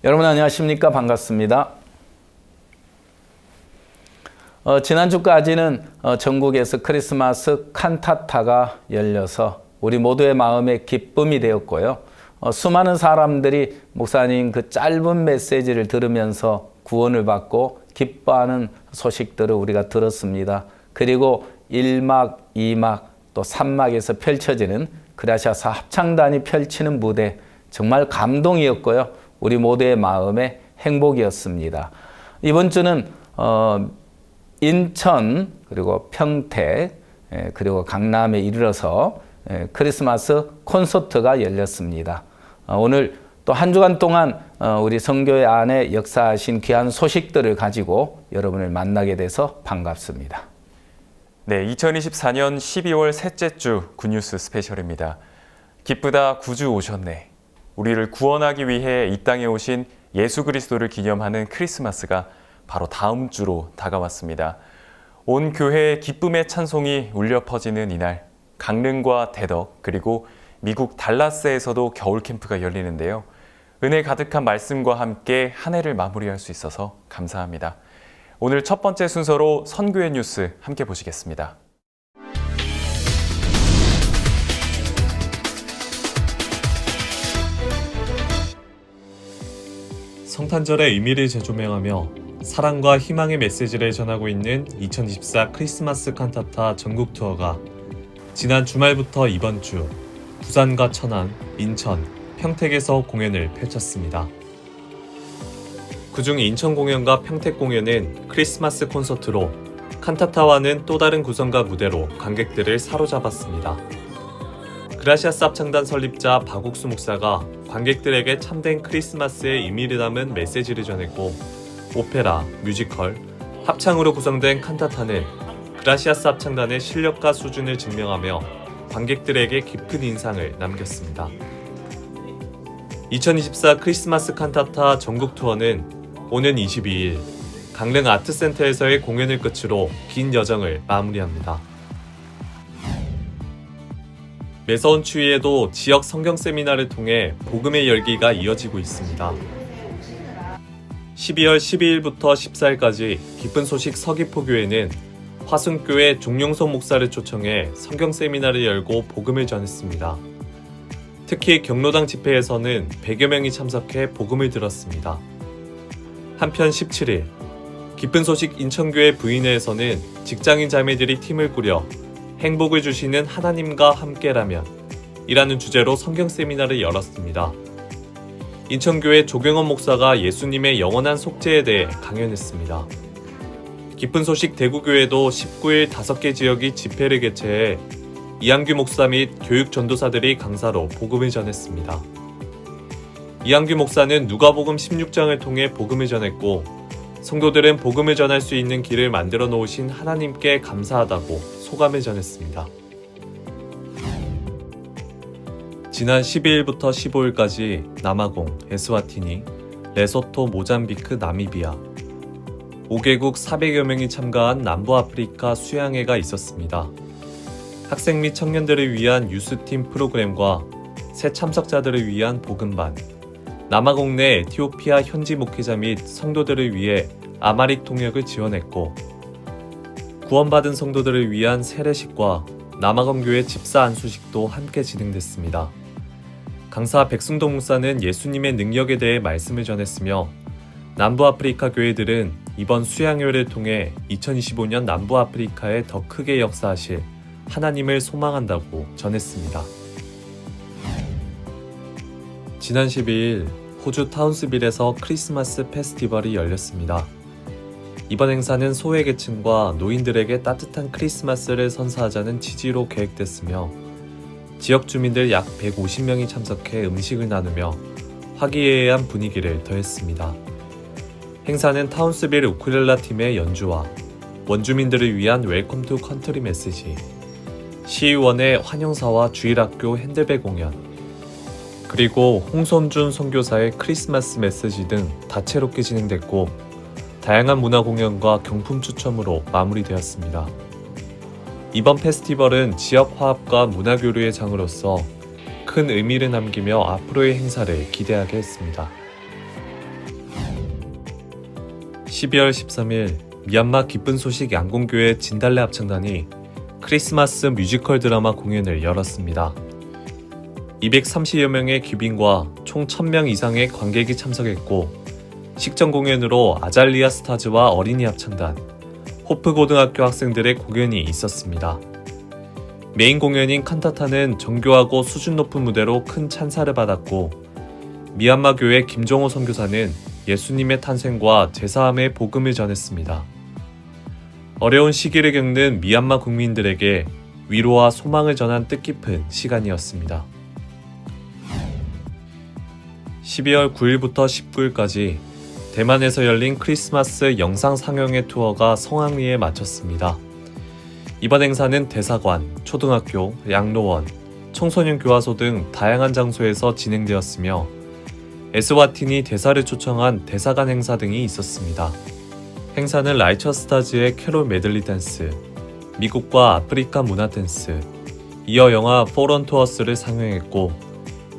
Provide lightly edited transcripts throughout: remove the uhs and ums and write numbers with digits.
여러분 안녕하십니까? 반갑습니다. 지난주까지는 전국에서 크리스마스 칸타타가 열려서 우리 모두의 마음에 기쁨이 되었고요. 수많은 사람들이 목사님 그 짧은 메시지를 들으면서 구원을 받고 기뻐하는 소식들을 우리가 들었습니다. 그리고 1막, 2막, 또 3막에서 펼쳐지는 그라시아사 합창단이 펼치는 무대 정말 감동이었고요. 우리 모두의 마음에 행복이었습니다. 이번 주는 인천 그리고 평택 그리고 강남에 이르러서 크리스마스 콘서트가 열렸습니다. 오늘 또 한 주간 동안 우리 선교회 안에 역사하신 귀한 소식들을 가지고 여러분을 만나게 돼서 반갑습니다. 네, 2024년 12월 셋째 주 굿뉴스 스페셜입니다. 기쁘다 구주 오셨네. 우리를 구원하기 위해 이 땅에 오신 예수 그리스도를 기념하는 크리스마스가 바로 다음 주로 다가왔습니다. 온 교회의 기쁨의 찬송이 울려 퍼지는 이날, 강릉과 대덕 그리고 미국 달라스에서도 겨울 캠프가 열리는데요. 은혜 가득한 말씀과 함께 한 해를 마무리할 수 있어서 감사합니다. 오늘 첫 번째 순서로 선교회 뉴스 함께 보시겠습니다. 성탄절의 의미를 재조명하며 사랑과 희망의 메시지를 전하고 있는 2024 크리스마스 칸타타 전국 투어가 지난 주말부터 이번 주 부산과 천안, 인천, 평택에서 공연을 펼쳤습니다. 그중 인천 공연과 평택 공연은 크리스마스 콘서트로 칸타타와는 또 다른 구성과 무대로 관객들을 사로잡았습니다. 그라시아스 합창단 설립자 박옥수 목사가 관객들에게 참된 크리스마스의 의미를 담은 메시지를 전했고, 오페라, 뮤지컬, 합창으로 구성된 칸타타는 그라시아스 합창단의 실력과 수준을 증명하며 관객들에게 깊은 인상을 남겼습니다. 2024 크리스마스 칸타타 전국 투어는 오는 22일 강릉 아트센터에서의 공연을 끝으로 긴 여정을 마무리합니다. 매서운 추위에도 지역 성경 세미나를 통해 복음의 열기가 이어지고 있습니다. 12월 12일부터 14일까지 기쁜 소식 서귀포교회는 화순교회 종용섭 목사를 초청해 성경 세미나를 열고 복음을 전했습니다. 특히 경로당 집회에서는 100여 명이 참석해 복음을 들었습니다. 한편 17일 기쁜 소식 인천교회 부인회에서는 직장인 자매들이 팀을 꾸려 행복을 주시는 하나님과 함께라면 이라는 주제로 성경 세미나를 열었습니다. 인천교회 조경원 목사가 예수님의 영원한 속죄에 대해 강연했습니다. 기쁜 소식 대구교회도 19일 5개 지역이 집회를 개최해 이한규 목사 및 교육 전도사들이 강사로 복음을 전했습니다. 이한규 목사는 누가복음 16장을 통해 복음을 전했고, 성도들은 복음을 전할 수 있는 길을 만들어 놓으신 하나님께 감사하다고 소감을 전했습니다. 지난 12일부터 15일까지 남아공, 에스와티니, 레소토, 모잠비크, 나미비아 5개국 400여 명이 참가한 남부아프리카 수양회가 있었습니다. 학생 및 청년들을 위한 유스팀 프로그램과 새 참석자들을 위한 복음반, 남아공 내 에티오피아 현지 목회자 및 성도들을 위해 아마릭 통역을 지원했고, 구원받은 성도들을 위한 세례식과 남아공교회 집사 안수식도 함께 진행됐습니다. 강사 백승동 목사는 예수님의 능력에 대해 말씀을 전했으며, 남부아프리카 교회들은 이번 수양회를 통해 2025년 남부아프리카에 더 크게 역사하실 하나님을 소망한다고 전했습니다. 지난 12일 호주 타운스빌에서 크리스마스 페스티벌이 열렸습니다. 이번 행사는 소외계층과 노인들에게 따뜻한 크리스마스를 선사하자는 취지로 계획됐으며, 지역 주민들 약 150명이 참석해 음식을 나누며 화기애애한 분위기를 더했습니다. 행사는 타운스빌 우쿨렐라 팀의 연주와 원주민들을 위한 웰컴 투 컨트리 메시지, 시의원의 환영사와 주일학교 핸드벨 공연, 그리고 홍선준 선교사의 크리스마스 메시지 등 다채롭게 진행됐고, 다양한 문화 공연과 경품 추첨으로 마무리되었습니다. 이번 페스티벌은 지역 화합과 문화 교류의 장으로서 큰 의미를 남기며 앞으로의 행사를 기대하게 했습니다. 12월 13일 미얀마 기쁜 소식 양공교회 진달래 합창단이 크리스마스 뮤지컬 드라마 공연을 열었습니다. 230여 명의 귀빈과 총 1000명 이상의 관객이 참석했고 식전 공연으로 아잘리아 스타즈와 어린이 합창단, 호프 고등학교 학생들의 공연이 있었습니다. 메인 공연인 칸타타는 정교하고 수준 높은 무대로 큰 찬사를 받았고 미얀마 교회 김종호 선교사는 예수님의 탄생과 제사함의 복음을 전했습니다. 어려운 시기를 겪는 미얀마 국민들에게 위로와 소망을 전한 뜻깊은 시간이었습니다. 12월 9일부터 19일까지 대만에서 열린 크리스마스 영상 상영회 투어가 성황리에 마쳤습니다. 이번 행사는 대사관, 초등학교, 양로원, 청소년 교화소 등 다양한 장소에서 진행되었으며 에스와티니 대사를 초청한 대사관 행사 등이 있었습니다. 행사는 라이처 스타즈의 캐롤 메들리 댄스, 미국과 아프리카 문화 댄스, 이어 영화 포런 투어스를 상영했고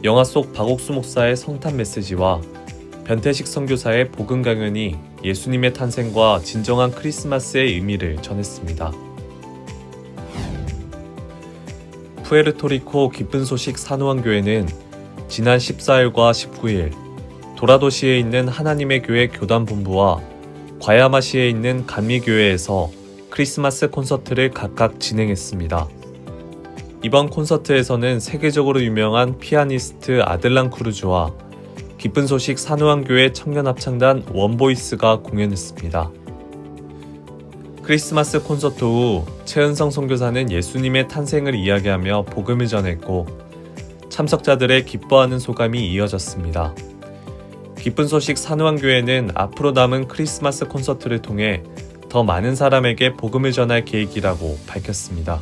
영화 속 박옥수 목사의 성탄 메시지와 변태식 선교사의 복음 강연이 예수님의 탄생과 진정한 크리스마스의 의미를 전했습니다. 푸에르토리코 기쁜 소식 산후왕교회는 지난 14일과 19일 도라도시에 있는 하나님의 교회 교단본부와 과야마시에 있는 간미교회에서 크리스마스 콘서트를 각각 진행했습니다. 이번 콘서트에서는 세계적으로 유명한 피아니스트 아들란 크루즈와 기쁜 소식 산후왕교회 청년합창단 원보이스가 공연했습니다. 크리스마스 콘서트 후 최은성 선교사는 예수님의 탄생을 이야기하며 복음을 전했고 참석자들의 기뻐하는 소감이 이어졌습니다. 기쁜 소식 산후왕교회는 앞으로 남은 크리스마스 콘서트를 통해 더 많은 사람에게 복음을 전할 계획이라고 밝혔습니다.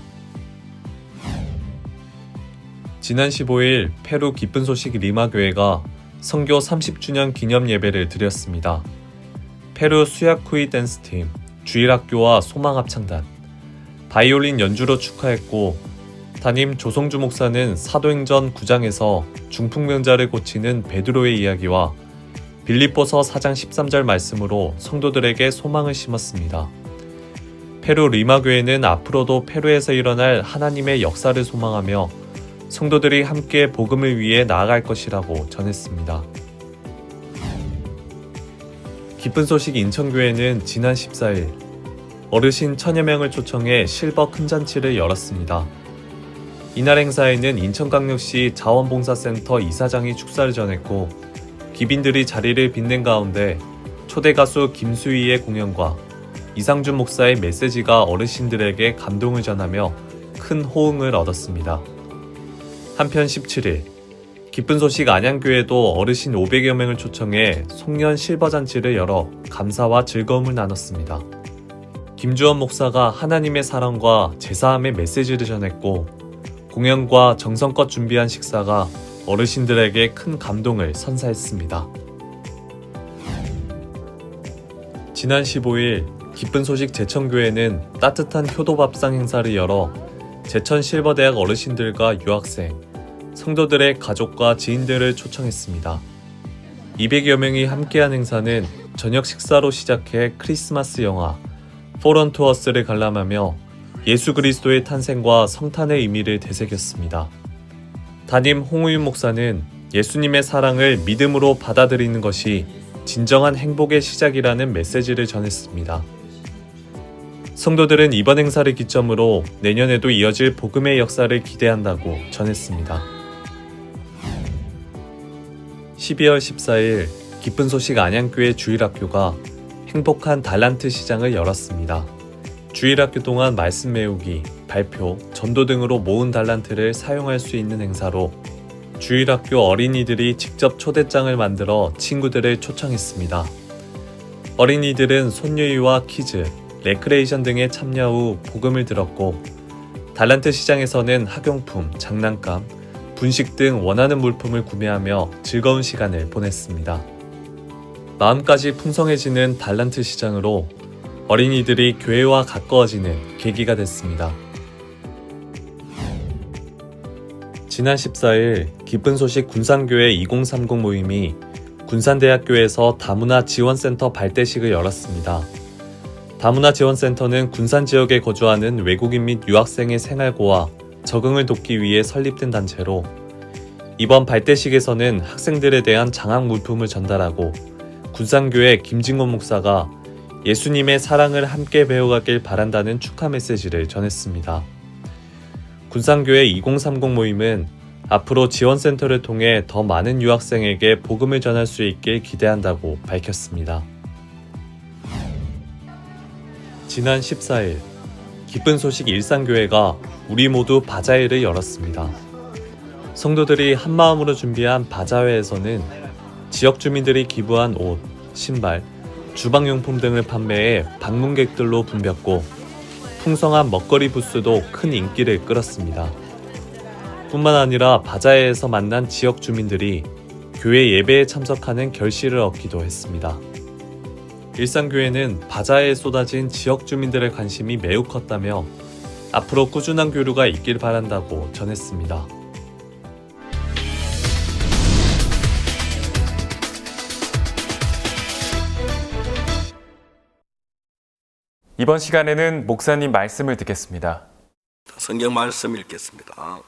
지난 15일 페루 기쁜 소식 리마교회가 선교 30주년 기념 예배를 드렸습니다. 페루 수야쿠이 댄스팀, 주일학교와 소망합창단, 바이올린 연주로 축하했고 담임 조성주 목사는 사도행전 9장에서 중풍병자를 고치는 베드로의 이야기와 빌립보서 4장 13절 말씀으로 성도들에게 소망을 심었습니다. 페루 리마교회는 앞으로도 페루에서 일어날 하나님의 역사를 소망하며 성도들이 함께 복음을 위해 나아갈 것이라고 전했습니다. 기쁜 소식 인천교회는 지난 14일 어르신 1000여 명을 초청해 실버 큰 잔치를 열었습니다. 이날 행사에는 인천광역시 자원봉사센터 이사장이 축사를 전했고 기빈들이 자리를 빛낸 가운데 초대 가수 김수희의 공연과 이상준 목사의 메시지가 어르신들에게 감동을 전하며 큰 호응을 얻었습니다. 한편 17일 기쁜 소식 안양교회도 어르신 500여 명을 초청해 송년 실버잔치를 열어 감사와 즐거움을 나눴습니다. 김주원 목사가 하나님의 사랑과 제사함의 메시지를 전했고 공연과 정성껏 준비한 식사가 어르신들에게 큰 감동을 선사했습니다. 지난 15일 기쁜 소식 제천교회는 따뜻한 효도밥상 행사를 열어 제천 실버대학 어르신들과 유학생, 성도들의 가족과 지인들을 초청했습니다. 200여 명이 함께한 행사는 저녁 식사로 시작해 크리스마스 영화 포런 투어스를 관람하며 예수 그리스도의 탄생과 성탄의 의미를 되새겼습니다. 담임 홍우윤 목사는 예수님의 사랑을 믿음으로 받아들이는 것이 진정한 행복의 시작이라는 메시지를 전했습니다. 성도들은 이번 행사를 기점으로 내년에도 이어질 복음의 역사를 기대한다고 전했습니다. 12월 14일 기쁜 소식 안양교회 주일학교가 행복한 달란트 시장을 열었습니다. 주일학교 동안 말씀 외우기, 발표, 전도 등으로 모은 달란트를 사용할 수 있는 행사로 주일학교 어린이들이 직접 초대장을 만들어 친구들을 초청했습니다. 어린이들은 손유이와 퀴즈, 레크레이션 등에 참여 후 복음을 들었고 달란트 시장에서는 학용품, 장난감, 분식 등 원하는 물품을 구매하며 즐거운 시간을 보냈습니다. 마음까지 풍성해지는 달란트 시장으로 어린이들이 교회와 가까워지는 계기가 됐습니다. 지난 14일 기쁜 소식 군산교회 2030 모임이 군산대학교에서 다문화 지원센터 발대식을 열었습니다. 다문화 지원센터는 군산 지역에 거주하는 외국인 및 유학생의 생활고와 적응을 돕기 위해 설립된 단체로 이번 발대식에서는 학생들에 대한 장학 물품을 전달하고 군산교회 김진곤 목사가 예수님의 사랑을 함께 배워가길 바란다는 축하 메시지를 전했습니다. 군산교회 2030 모임은 앞으로 지원센터를 통해 더 많은 유학생에게 복음을 전할 수 있길 기대한다고 밝혔습니다. 지난 14일, 기쁜 소식 일산교회가 우리 모두 바자회를 열었습니다. 성도들이 한마음으로 준비한 바자회에서는 지역 주민들이 기부한 옷, 신발, 주방용품 등을 판매해 방문객들로 붐볐고 풍성한 먹거리 부스도 큰 인기를 끌었습니다. 뿐만 아니라 바자회에서 만난 지역 주민들이 교회 예배에 참석하는 결실을 얻기도 했습니다. 일산교회는 바자회에 쏟아진 지역 주민들의 관심이 매우 컸다며 앞으로 꾸준한 교류가 있길 바란다고 전했습니다. 이번 시간에는 목사님 말씀을 듣겠습니다. 성경 말씀 읽겠습니다.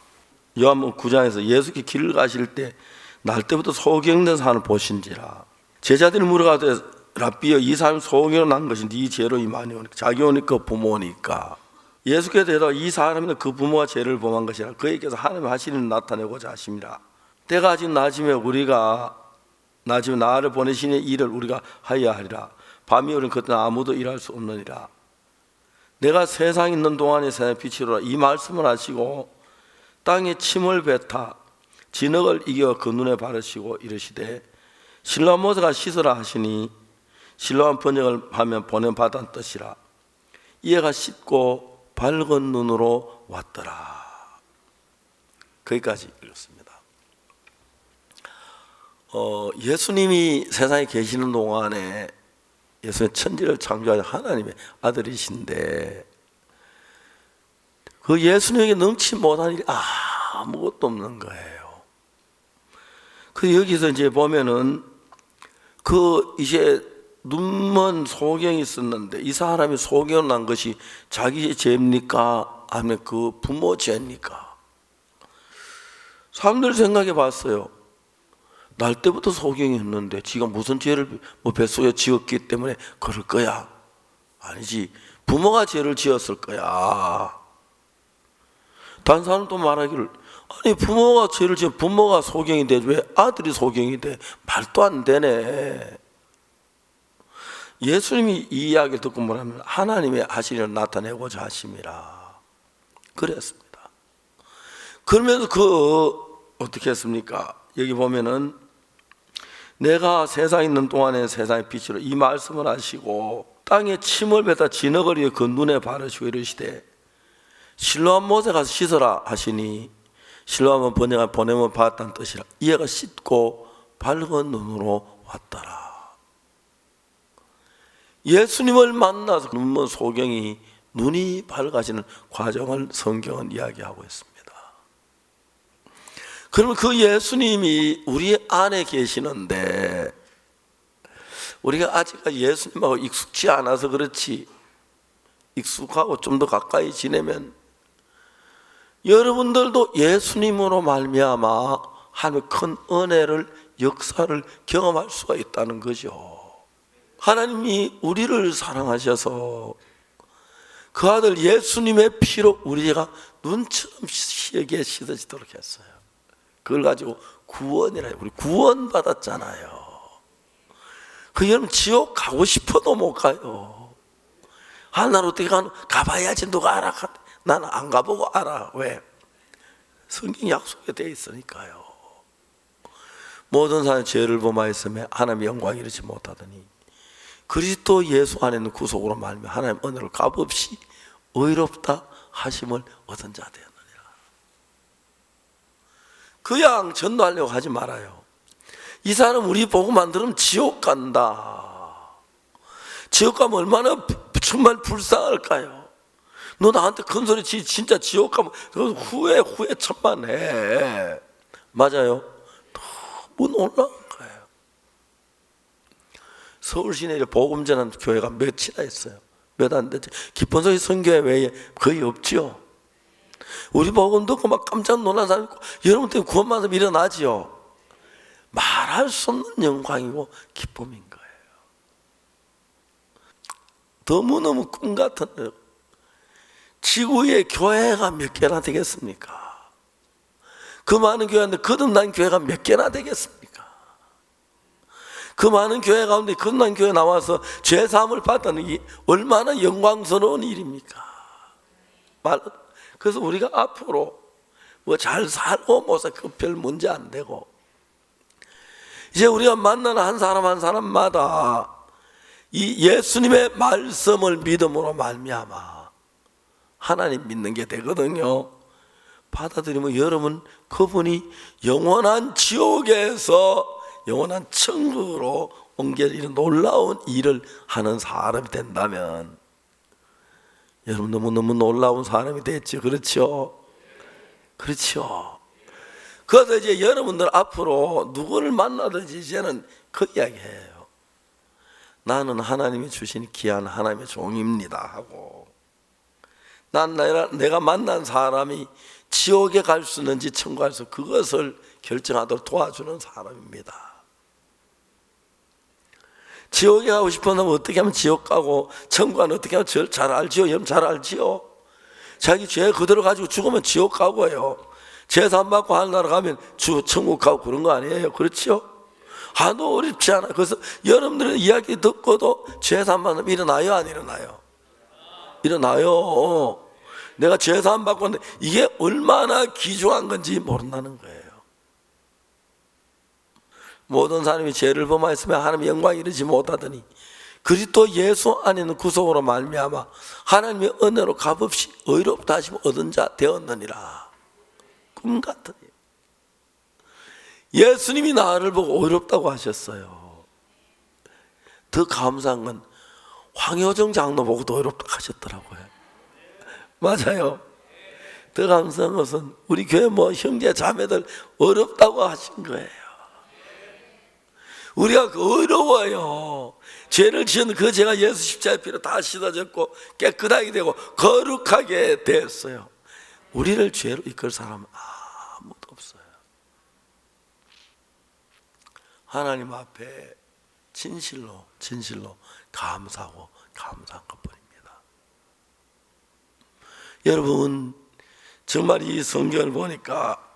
요한복음 9장에서 예수께 길을 가실 때 날때부터 소경된 사람을 보신지라. 제자들이 물어가되 랍비여 이 사람이 소경으로 난 것이 네 죄로 이만이 오니까 자기 오니까 부모니까. 예수께서 대답 이 사람은 그 부모가 죄를 범한 것이라 그에게서 하나님의 하시는 나타내고자 하심이라. 때가 아직 낮으면 우리가 낮으면 나를 보내시는 일을 우리가 하여야 하리라. 밤이 오면 그때는 아무도 일할 수 없느니라. 내가 세상에 있는 동안에 세상의 빛이로라. 이 말씀을 하시고 땅에 침을 뱉어 진흙을 이겨 그 눈에 바르시고 이르시되 실로암 모세가 씻으라 하시니 실로암 번역을 하면 보냄 받은 뜻이라. 이해가 씻고 밝은 눈으로 왔더라. 거기까지 읽었습니다. 예수님이 세상에 계시는 동안에 예수는 천지를 창조하신 하나님의 아들이신데 그 예수님에게 넘치 못한 일이 아무것도 없는 거예요. 그 여기서 이제 보면은 그 이제 눈먼 소경이 있었는데 이 사람이 소경 난 것이 자기 죄입니까? 아니면 그 부모 죄입니까? 사람들 생각해 봤어요. 날 때부터 소경이었는데 지가 무슨 죄를 뱃속에 지었기 때문에 그럴 거야? 아니지. 부모가 죄를 지었을 거야. 다른 사람 또 말하기를 아니 부모가 죄를 지어 부모가 소경이 돼 왜 아들이 소경이 돼? 말도 안 되네. 예수님이 이 이야기를 듣고 뭐라면 하나님의 하시리를 나타내고자 하심이라 그랬습니다. 그러면서 어떻게 했습니까? 여기 보면은 내가 세상에 있는 동안에 세상의 빛으로 이 말씀을 하시고 땅에 침을 뱉어 진흙을 이어 그 눈에 바르시고 이르시되 실로암 모세가 씻으라 하시니 실로암은 번역한 보냄을 받았다는 뜻이라. 이해가 씻고 밝은 눈으로 왔더라. 예수님을 만나서 눈먼 소경이 눈이 밝아지는 과정을 성경은 이야기하고 있습니다. 그러면 그 예수님이 우리 안에 계시는데 우리가 아직까지 예수님하고 익숙치 않아서 그렇지 익숙하고 좀 더 가까이 지내면 여러분들도 예수님으로 말미암아 하나님의 큰 은혜를 역사를 경험할 수가 있다는 거죠. 하나님이 우리를 사랑하셔서 그 아들 예수님의 피로 우리가 눈처럼 시에게 씻어지도록 했어요. 그걸 가지고 구원이라 해요. 우리 구원 받았잖아요. 그 여러분 지옥 가고 싶어도 못 가요. 나는 어떻게 가봐야지 누가 알아. 나는 안 가보고 알아. 왜? 성경 약속에 되어 있으니까요. 모든 사람이 죄를 범하였으며 하나님의 영광을 이루지 못하더니 그리스도 예수 안에 있는 구속으로 말미암아 하나님 은혜를 값없이 의롭다 하심을 얻은 자 되었느니라. 그냥 전도하려고 하지 말아요. 이 사람 우리 보고만 들으면 지옥 간다. 지옥 가면 얼마나 정말 불쌍할까요? 너 나한테 큰 소리 진짜 지옥 가면 후회 천만해. 맞아요. 너무 놀라운 거예요. 서울 시내에 복음 전하는 교회가 몇이나 있어요. 몇 안 되죠. 기쁜 소식 선교회 외에 거의 없지요. 우리 복음 듣고 막 깜짝 놀란 사람 있고, 여러분 때문에 구원받으면 일어나지요. 말할 수 없는 영광이고 기쁨인 거예요. 너무너무 꿈 같은 거예요. 지구에 교회가 몇 개나 되겠습니까? 그 많은 교회인데 거듭난 교회가 몇 개나 되겠습니까? 그 많은 교회 가운데 거듭난 교회 나와서 죄사함을 받다는 게 얼마나 영광스러운 일입니까? 그래서 우리가 앞으로 뭐 잘 살고 못 살고 별 문제 안 되고, 이제 우리가 만나는 한 사람 한 사람마다 이 예수님의 말씀을 믿음으로 말미암아 하나님 믿는 게 되거든요. 받아들이면 여러분, 그분이 영원한 지옥에서 영원한 천국으로 옮겨 이런 놀라운 일을 하는 사람이 된다면, 여러분 너무너무 놀라운 사람이 됐죠. 그렇죠? 그렇죠. 그래서 이제 여러분들 앞으로 누구를 만나든지 이제는 그 이야기해요. 나는 하나님이 주신 귀한 하나님의 종입니다 하고, 내가 만난 사람이 지옥에 갈 수 있는지 천국 갈 수, 그것을 결정하도록 도와주는 사람입니다. 지옥에 가고 싶으면 어떻게 하면 지옥 가고, 천국 가면 어떻게 하면 잘 알지요? 여러분 잘 알지요? 자기 죄 그대로 가지고 죽으면 지옥 가고요, 죄산 받고 하늘나라 가면 천국 가고 그런 거 아니에요? 그렇죠? 하도 어렵지 않아. 그래서 여러분들의 이야기 듣고도 죄산 받으면 일어나요, 안 일어나요? 일어나요. 내가 죄산 받고 있는데 이게 얼마나 귀중한 건지 모른다는 거예요. 모든 사람이 죄를 범하였으면 하나님의 영광에 이르지 못하더니 그리스도 예수 안에 있는 구속으로 말미암아 하나님의 은혜로 값없이 의롭다 하시면 얻은 자 되었느니라. 꿈 같은 일. 예수님이 나를 보고 의롭다고 하셨어요. 더 감사한 건 황효정 장로 보고도 의롭다고 하셨더라고요. 맞아요. 더 감사한 것은 우리 교회 형제 자매들 어렵다고 하신 거예요. 우리가 어려워요. 죄를 지은 그 죄가 예수 십자가의 피로 다 씻어졌고 깨끗하게 되고 거룩하게 되었어요. 우리를 죄로 이끌 사람은 아무도 없어요. 하나님 앞에 진실로 감사하고 감사한 것뿐입니다. 여러분, 정말 이 성경을 보니까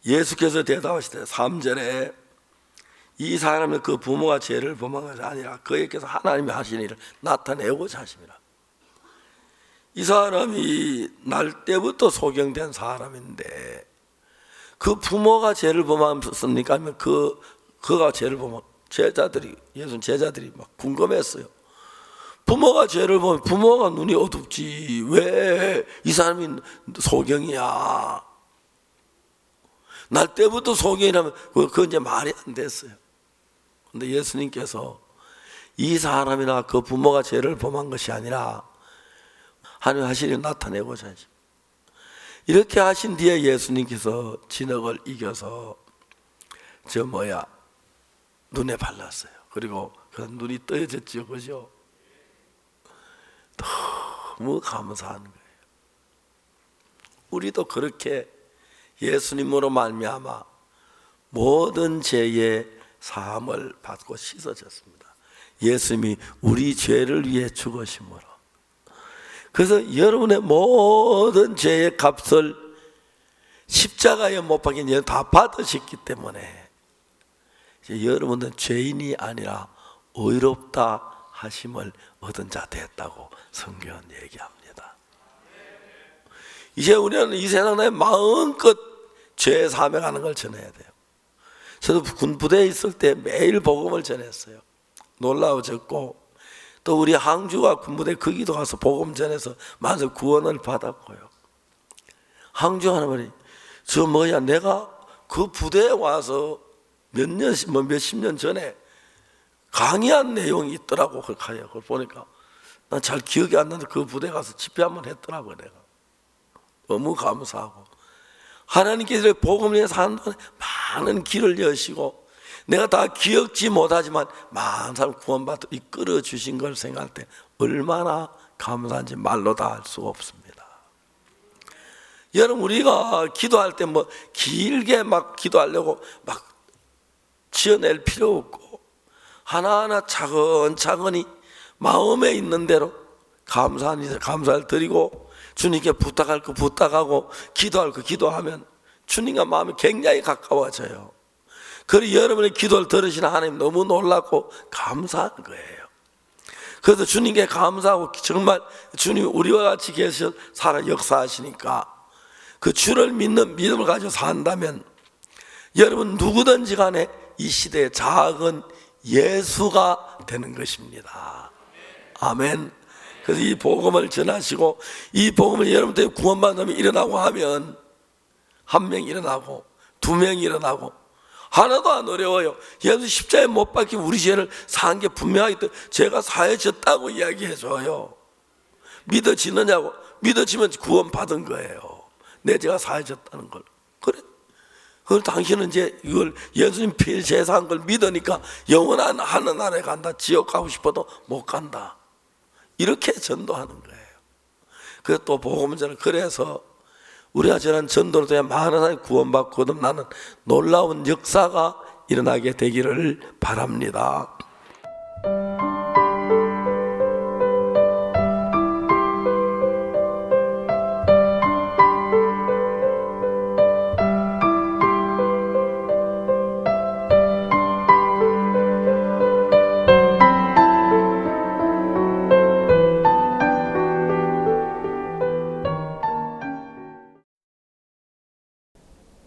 예수께서 대답하실 때 3절에 이 사람은 그 부모가 죄를 범한 것이 아니라 그에게서 하나님이 하신 일을 나타내고자 하심이라. 이 사람이 날 때부터 소경된 사람인데 그 부모가 죄를 범했습니까? 아니면 그가 죄를 범한 제자들이, 예수 제자들이 막 궁금했어요. 부모가 죄를 보면 부모가 눈이 어둡지 왜 이 사람이 소경이야? 날 때부터 소경이라면 그건 이제 말이 안 됐어요. 근데 예수님께서 이 사람이나 그 부모가 죄를 범한 것이 아니라 하나님 하신 일을 나타내고자 하십니다. 이렇게 하신 뒤에 예수님께서 진흙을 이겨서 눈에 발랐어요. 그리고 그 눈이 떠져졌죠. 그죠? 너무 감사한 거예요. 우리도 그렇게 예수님으로 말미암아 모든 죄의 사함을 받고 씻어졌습니다. 예수님이 우리 죄를 위해 죽으심으로. 그래서 여러분의 모든 죄의 값을 십자가에 못 박힌 여러분 다 받으셨기 때문에 이제 여러분은 죄인이 아니라 의롭다 하심을 얻은 자 됐다고 성경은 얘기합니다. 이제 우리는 이 세상에 마음껏 죄 사명하는 걸 전해야 돼요. 저도 군부대에 있을 때 매일 복음을 전했어요. 놀라워졌고 또 우리 항주가 군부대 거기도 가서 복음 전해서 만성 구원을 받았고요. 항주 하나님이 내가 그 부대에 와서 몇십 년 전에 강의한 내용이 있더라고. 그걸 보니까 난 잘 기억이 안 나는데 그 부대 가서 집회 한번 했더라고. 내가 너무 감사하고 하나님께서 복음을 위해서 하는 동안에 많은 길을 여시고 내가 다 기억지 못하지만 많은 사람 구원받아 이끌어 주신 걸 생각할 때 얼마나 감사한지 말로 다 할 수가 없습니다. 여러분, 우리가 기도할 때 뭐 길게 막 기도하려고 막 지어낼 필요 없고 하나하나 차근차근히 마음에 있는 대로 감사를 드리고 주님께 부탁할 거 부탁하고 기도할 거 기도하면 주님과 마음이 굉장히 가까워져요. 그리고 여러분의 기도를 들으시는 하나님 너무 놀랍고 감사한 거예요. 그래서 주님께 감사하고 정말 주님이 우리와 같이 계셔 살아 역사하시니까 그 주를 믿는 믿음을 가지고 산다면 여러분 누구든지 간에 이 시대의 작은 예수가 되는 것입니다. 아멘. 그래서 이 복음을 전하시고 이 복음을 여러분 때문에 구원받는 사람이 일어나고 하면 한 명 일어나고 두 명 일어나고 하나도 안 어려워요. 예수 십자가에 못 박혀 우리 죄를 사한 게 분명하기 때문에 제가 사해졌다고 이야기해줘요. 믿어지느냐고. 믿어지면 구원받은 거예요. 내 죄가 사해졌다는 걸. 그래. 그걸 당신은 이제 이걸 예수님 피 제사한 걸 믿으니까 영원한 하늘나라에 간다. 지옥 가고 싶어도 못 간다. 이렇게 전도하는 거예요. 그래서 또 복음을 전하는. 그래서 우리가 전한 전도를 통해 많은 사람이 구원받고 거듭나는 놀라운 역사가 일어나게 되기를 바랍니다.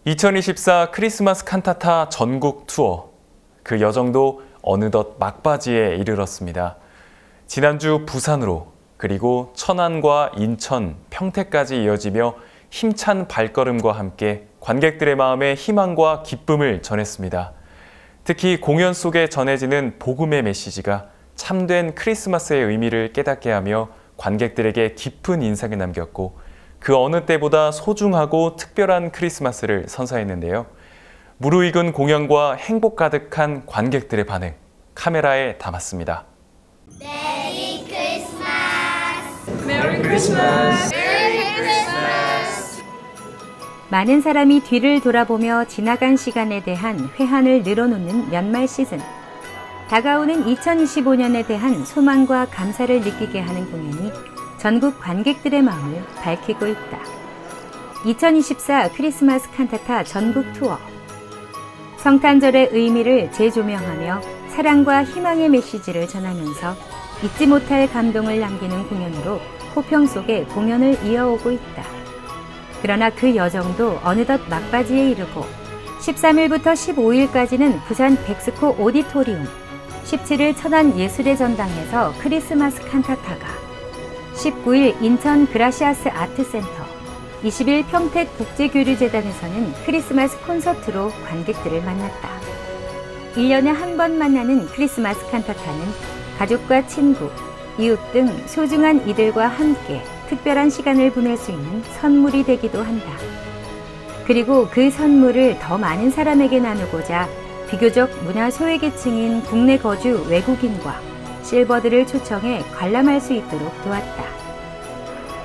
(2024) 크리스마스 칸타타 전국 투어. 그 여정도 어느덧 막바지에 이르렀습니다. 지난주 부산으로 그리고 천안과 인천, 평택까지 이어지며 힘찬 발걸음과 함께 관객들의 마음에 희망과 기쁨을 전했습니다. 특히 공연 속에 전해지는 복음의 메시지가 참된 크리스마스의 의미를 깨닫게 하며 관객들에게 깊은 인상을 남겼고 그 어느 때보다 소중하고 특별한 크리스마스를 선사했는데요. 무르익은 공연과 행복 가득한 관객들의 반응, 카메라에 담았습니다. 메리 크리스마스! 메리 크리스마스! 메리 크리스마스! 많은 사람이 뒤를 돌아보며 지나간 시간에 대한 회한을 늘어놓는 연말 시즌. 다가오는 2025년에 대한 소망과 감사를 느끼게 하는 공연이 전국 관객들의 마음을 밝히고 있다. 2024 크리스마스 칸타타 전국 투어. 성탄절의 의미를 재조명하며 사랑과 희망의 메시지를 전하면서 잊지 못할 감동을 남기는 공연으로 호평 속에 공연을 이어오고 있다. 그러나 그 여정도 어느덧 막바지에 이르고 13일부터 15일까지는 부산 백스코 오디토리움, 17일 천안 예술의 전당에서 크리스마스 칸타타가, 19일 인천 그라시아스 아트센터, 20일 평택 국제교류재단에서는 크리스마스 콘서트로 관객들을 만났다. 1년에 한 번 만나는 크리스마스 칸타타는 가족과 친구, 이웃 등 소중한 이들과 함께 특별한 시간을 보낼 수 있는 선물이 되기도 한다. 그리고 그 선물을 더 많은 사람에게 나누고자 비교적 문화 소외계층인 국내 거주 외국인과 실버들을 초청해 관람할 수 있도록 도왔다.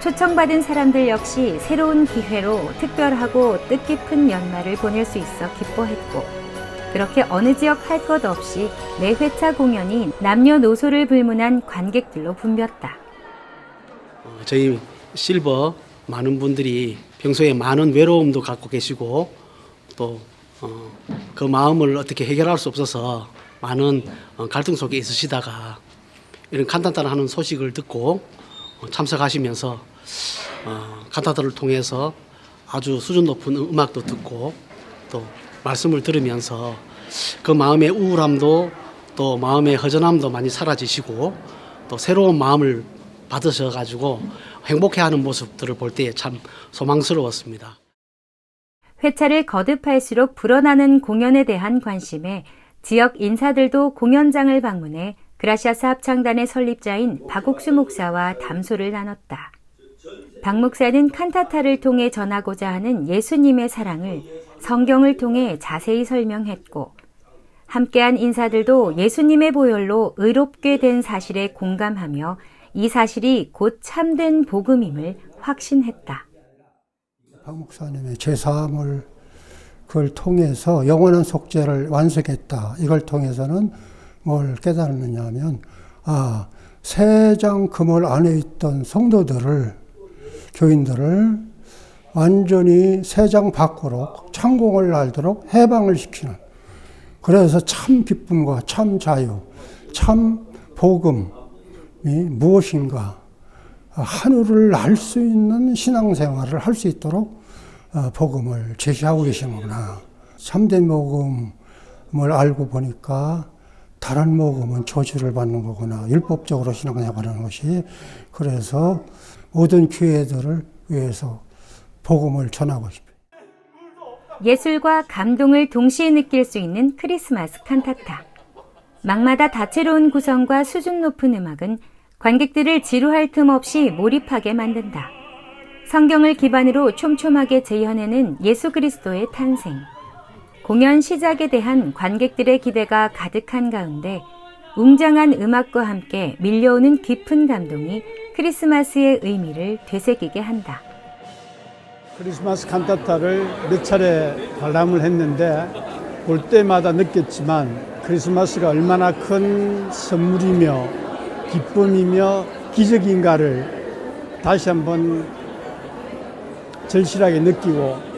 초청받은 사람들 역시 새로운 기회로 특별하고 뜻깊은 연말을 보낼 수 있어 기뻐했고, 그렇게 어느 지역 할 것 없이 매 회차 공연이 남녀노소를 불문한 관객들로 붐볐다. 저희 실버 많은 분들이 평소에 많은 외로움도 갖고 계시고 또 그 마음을 어떻게 해결할 수 없어서 많은 갈등 속에 있으시다가 이런 칸타타를 하는 소식을 듣고 참석하시면서 칸타타를 통해서 아주 수준 높은 음악도 듣고 또 말씀을 들으면서 그 마음의 우울함도 또 마음의 허전함도 많이 사라지시고 또 새로운 마음을 받으셔가지고 행복해하는 모습들을 볼 때 참 소망스러웠습니다. 회차를 거듭할수록 불어나는 공연에 대한 관심에 지역 인사들도 공연장을 방문해 그라시아스 합창단의 설립자인 박옥수 목사와 담소를 나눴다. 박 목사는 칸타타를 통해 전하고자 하는 예수님의 사랑을 성경을 통해 자세히 설명했고, 함께한 인사들도 예수님의 보혈로 의롭게 된 사실에 공감하며 이 사실이 곧 참된 복음임을 확신했다. 박 목사님의 제3을 그걸 통해서 영원한 속죄를 완성했다. 이걸 통해서는 뭘 깨달았느냐 하면 세장 그물 안에 있던 성도들을, 교인들을 완전히 세장 밖으로 창공을 날도록 해방을 시키는, 그래서 참 기쁨과 참 자유, 참 복음이 무엇인가, 하늘을 날 수 있는 신앙생활을 할 수 있도록 복음을 제시하고 계시는구나. 참된 복음을 알고 보니까 다른 복음은 저주를 받는 거구나. 율법적으로 신앙생활하는 것이. 그래서 모든 교회들을 위해서 복음을 전하고 싶어요. 예술과 감동을 동시에 느낄 수 있는 크리스마스 칸타타. 막마다 다채로운 구성과 수준 높은 음악은 관객들을 지루할 틈 없이 몰입하게 만든다. 성경을 기반으로 촘촘하게 재현해낸 예수 그리스도의 탄생. 공연 시작에 대한 관객들의 기대가 가득한 가운데 웅장한 음악과 함께 밀려오는 깊은 감동이 크리스마스의 의미를 되새기게 한다. 크리스마스 칸타타를 몇 차례 관람을 했는데 볼 때마다 느꼈지만 크리스마스가 얼마나 큰 선물이며 기쁨이며 기적인가를 다시 한번 절실하게 느끼고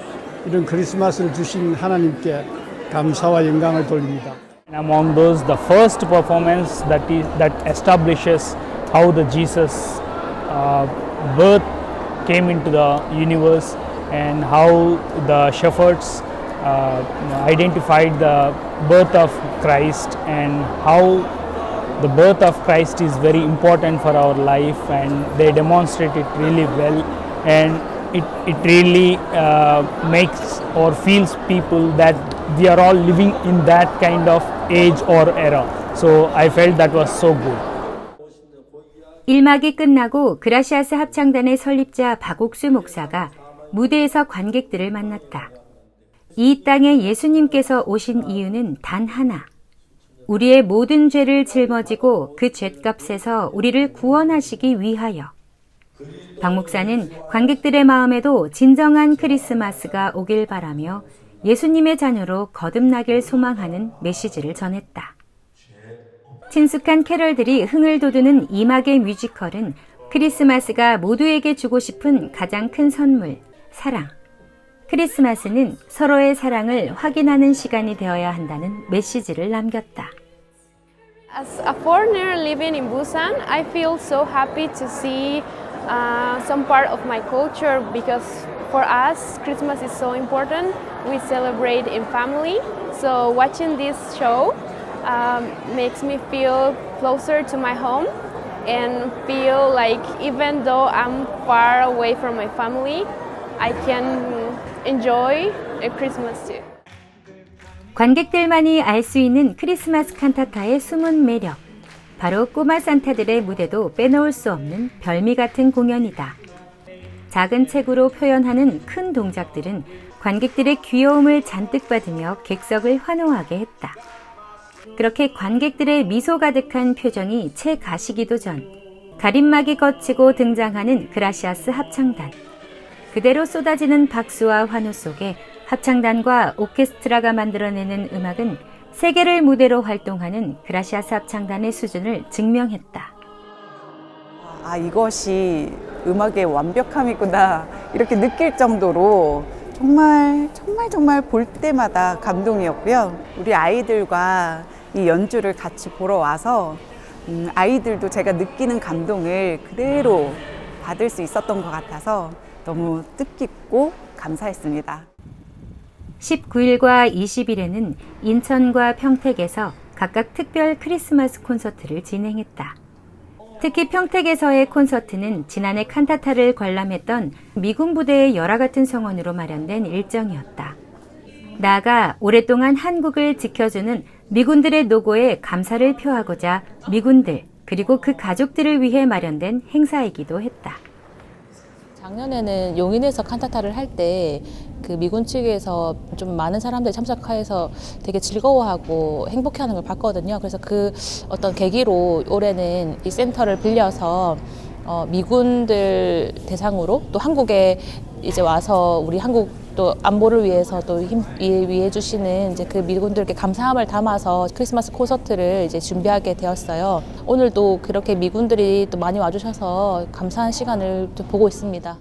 이런 크리스마스를 주신 하나님께 감사와 영광을 돌립니다. Among those, the first performance that establishes how the Jesus birth came into the universe and how the shepherds identified the birth of Christ and how the birth of Christ is very important for our life, and they demonstrate it really well, and it really makes or feels people that we are all living in that kind of age or era. So I felt that was so good. 1막이 끝나고 그라시아스 합창단의 설립자 박옥수 목사가 무대에서 관객들을 만났다. 이 땅에 예수님께서 오신 이유는 단 하나. 우리의 모든 죄를 짊어지고 그 죗값에서 우리를 구원하시기 위하여. 박 목사는 관객들의 마음에도 진정한 크리스마스가 오길 바라며 예수님의 자녀로 거듭나길 소망하는 메시지를 전했다. 친숙한 캐럴들이 흥을 돋우는 2막의 뮤지컬은 크리스마스가 모두에게 주고 싶은 가장 큰 선물, 사랑. 크리스마스는 서로의 사랑을 확인하는 시간이 되어야 한다는 메시지를 남겼다. As a foreigner living in Busan, I feel so happy to see some part of my culture because for us, Christmas is so important. We celebrate in family. So watching this show makes me feel closer to my home and feel like even though I'm far away from my family, I can enjoy Christmas too. 관객들만이 알 수 있는 크리스마스 칸타타의 숨은 매력. 바로 꼬마 산타들의 무대도 빼놓을 수 없는 별미 같은 공연이다. 작은 책으로 표현하는 큰 동작들은 관객들의 귀여움을 잔뜩 받으며 객석을 환호하게 했다. 그렇게 관객들의 미소 가득한 표정이 채 가시기도 전 가림막이 거치고 등장하는 그라시아스 합창단. 그대로 쏟아지는 박수와 환호 속에 합창단과 오케스트라가 만들어내는 음악은 세계를 무대로 활동하는 그라시아스 합창단의 수준을 증명했다. 이것이 음악의 완벽함이구나 이렇게 느낄 정도로 정말 볼 때마다 감동이었고요. 우리 아이들과 이 연주를 같이 보러 와서 아이들도 제가 느끼는 감동을 그대로 받을 수 있었던 것 같아서 너무 뜻깊고 감사했습니다. 19일과 20일에는 인천과 평택에서 각각 특별 크리스마스 콘서트를 진행했다. 특히 평택에서의 콘서트는 지난해 칸타타를 관람했던 미군 부대의 열화 같은 성원으로 마련된 일정이었다. 나아가 오랫동안 한국을 지켜주는 미군들의 노고에 감사를 표하고자 미군들 그리고 그 가족들을 위해 마련된 행사이기도 했다. 작년에는 용인에서 칸타타를 할 때 그 미군 측에서 좀 많은 사람들이 참석해서 되게 즐거워하고 행복해하는 걸 봤거든요. 그래서 그 어떤 계기로 올해는 이 센터를 빌려서 미군들 대상으로 또 한국에 이제 와서 우리 한국 또 안보를 위해서 또 위해 주시는 이제 그 미군들께 감사함을 담아서 크리스마스 콘서트를 이제 준비하게 되었어요. 오늘도 그렇게 미군들이 또 많이 와주셔서 감사한 시간을 또 보고 있습니다.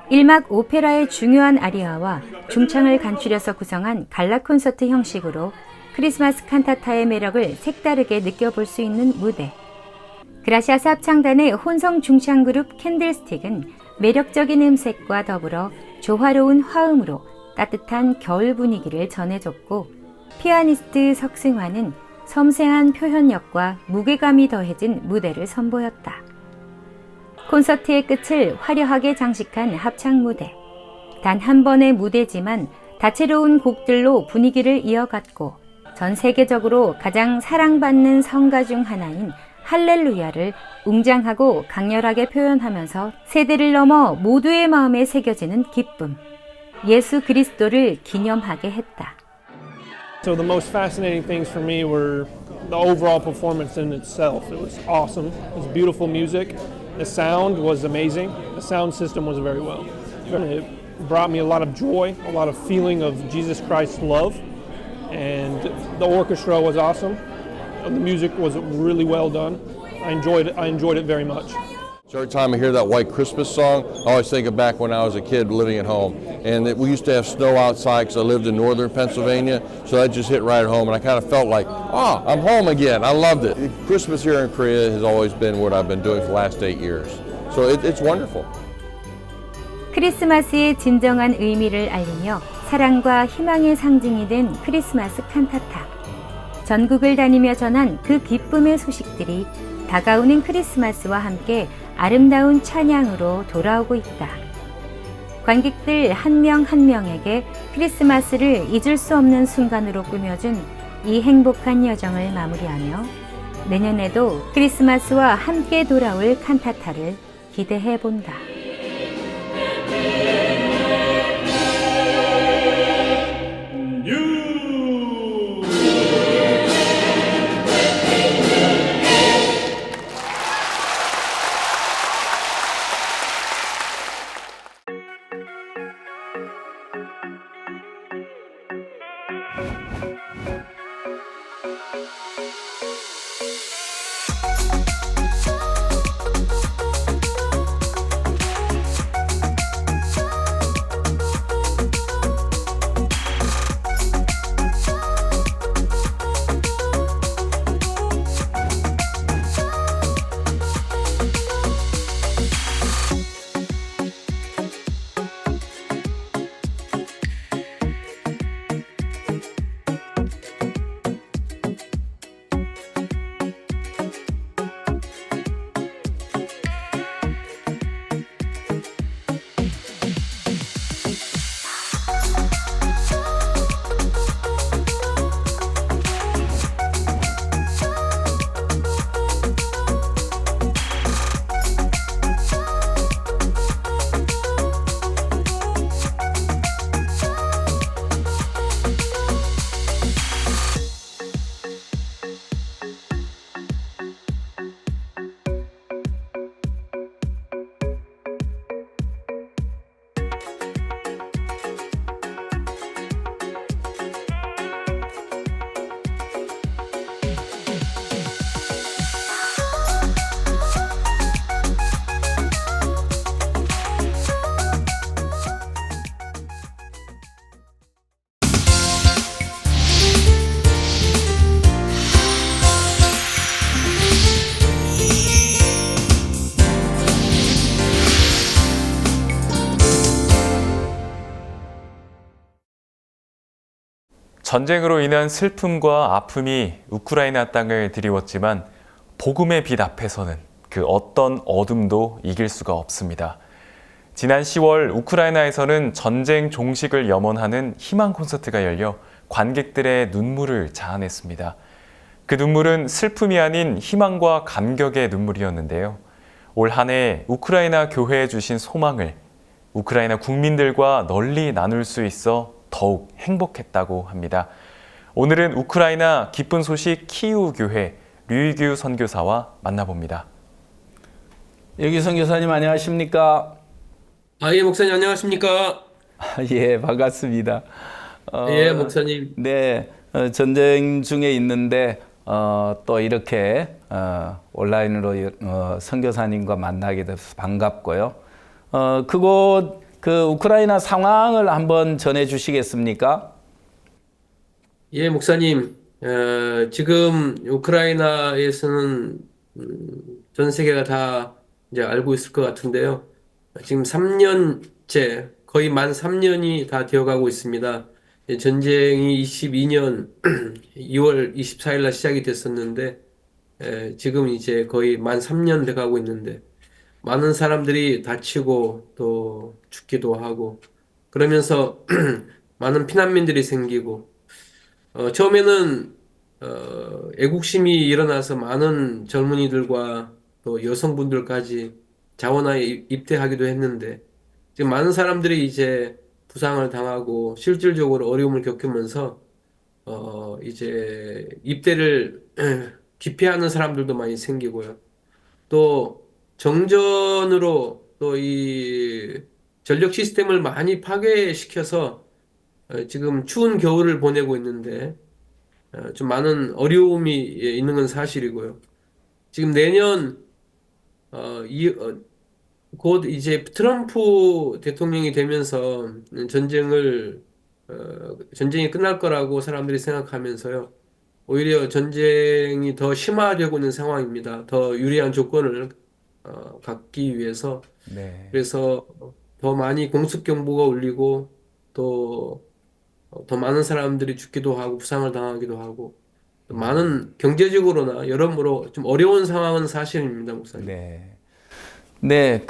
1막 오페라의 중요한 아리아와 중창을 간추려서 구성한 갈라 콘서트 형식으로 크리스마스 칸타타의 매력을 색다르게 느껴볼 수 있는 무대. 그라시아스 합창단의 혼성 중창 그룹 캔들스틱은 매력적인 음색과 더불어 조화로운 화음으로 따뜻한 겨울 분위기를 전해줬고, 피아니스트 석승환은 섬세한 표현력과 무게감이 더해진 무대를 선보였다. 콘서트의 끝을 화려하게 장식한 합창 무대. 단 한 번의 무대지만 다채로운 곡들로 분위기를 이어갔고, 전 세계적으로 가장 사랑받는 성가 중 하나인 할렐루야를 웅장하고 강렬하게 표현하면서 세대를 넘어 모두의 마음에 새겨지는 기쁨, 예수 그리스도를 기념하게 했다. So the most fascinating things for me were the overall performance in itself. It was awesome. It was beautiful music. The sound was amazing. The sound system was very well. It brought me a lot of joy, a lot of feeling of Jesus Christ's love. And the orchestra was awesome. The music was really well done. I enjoyed it very much. So every time I hear that White Christmas song, I always think of back when I was a kid living at home. And we used to have snow outside because I lived in northern Pennsylvania, so that just hit right at home. And I kind of felt like, I'm home again. I loved it. Christmas here in Korea has always been what I've been doing for the last 8 years. So it's wonderful. 크리스마스의 진정한 의미를 알리며 사랑과 희망의 상징이 된 크리스마스 칸타타. 전국을 다니며 전한 그 기쁨의 소식들이 다가오는 크리스마스와 함께 아름다운 찬양으로 돌아오고 있다. 관객들 한 명 한 명에게 크리스마스를 잊을 수 없는 순간으로 꾸며준 이 행복한 여정을 마무리하며 내년에도 크리스마스와 함께 돌아올 칸타타를 기대해 본다. 전쟁으로 인한 슬픔과 아픔이 우크라이나 땅을 드리웠지만 복음의 빛 앞에서는 그 어떤 어둠도 이길 수가 없습니다. 지난 10월 우크라이나에서는 전쟁 종식을 염원하는 희망 콘서트가 열려 관객들의 눈물을 자아냈습니다. 그 눈물은 슬픔이 아닌 희망과 감격의 눈물이었는데요. 올 한 해 우크라이나 교회에 주신 소망을 우크라이나 국민들과 널리 나눌 수 있어 더욱 행복했다고 합니다. 오늘은 우크라이나 기쁜 소식 키우 교회 류이규 선교사와 만나봅니다. 여기 선교사님 안녕하십니까? 예, 목사님 안녕하십니까? 예, 반갑습니다. 예, 목사님. 네, 전쟁 중에 있는데 또 이렇게 온라인으로 선교사님과 만나게 돼서 반갑고요. 그곳 그 우크라이나 상황을 한번 전해 주시겠습니까? 예, 목사님. 지금 우크라이나에서는 전 세계가 다 이제 알고 있을 것 같은데요. 지금 3년째, 거의 만 3년이 다 되어가고 있습니다. 전쟁이 22년 2월 24일 날 시작이 됐었는데, 지금 이제 거의 만 3년 돼가고 있는데, 많은 사람들이 다치고 또 죽기도 하고, 그러면서 많은 피난민들이 생기고, 처음에는 애국심이 일어나서 많은 젊은이들과 또 여성분들까지 자원하에 입대하기도 했는데 지금 많은 사람들이 이제 부상을 당하고 실질적으로 어려움을 겪으면서 이제 입대를 기피하는 사람들도 많이 생기고요. 또 정전으로 또 이 전력 시스템을 많이 파괴시켜서 지금 추운 겨울을 보내고 있는데 좀 많은 어려움이 있는 건 사실이고요. 지금 내년 곧 이제 트럼프 대통령이 되면서 전쟁이 끝날 거라고 사람들이 생각하면서요. 오히려 전쟁이 더 심화되고 있는 상황입니다. 더 유리한 조건을 갖기 위해서. 네. 그래서 더 많이 공습 경보가 울리고 또 더 많은 사람들이 죽기도 하고 부상을 당하기도 하고 많은 경제적으로나 여러모로 좀 어려운 상황은 사실입니다, 목사님. 네. 네,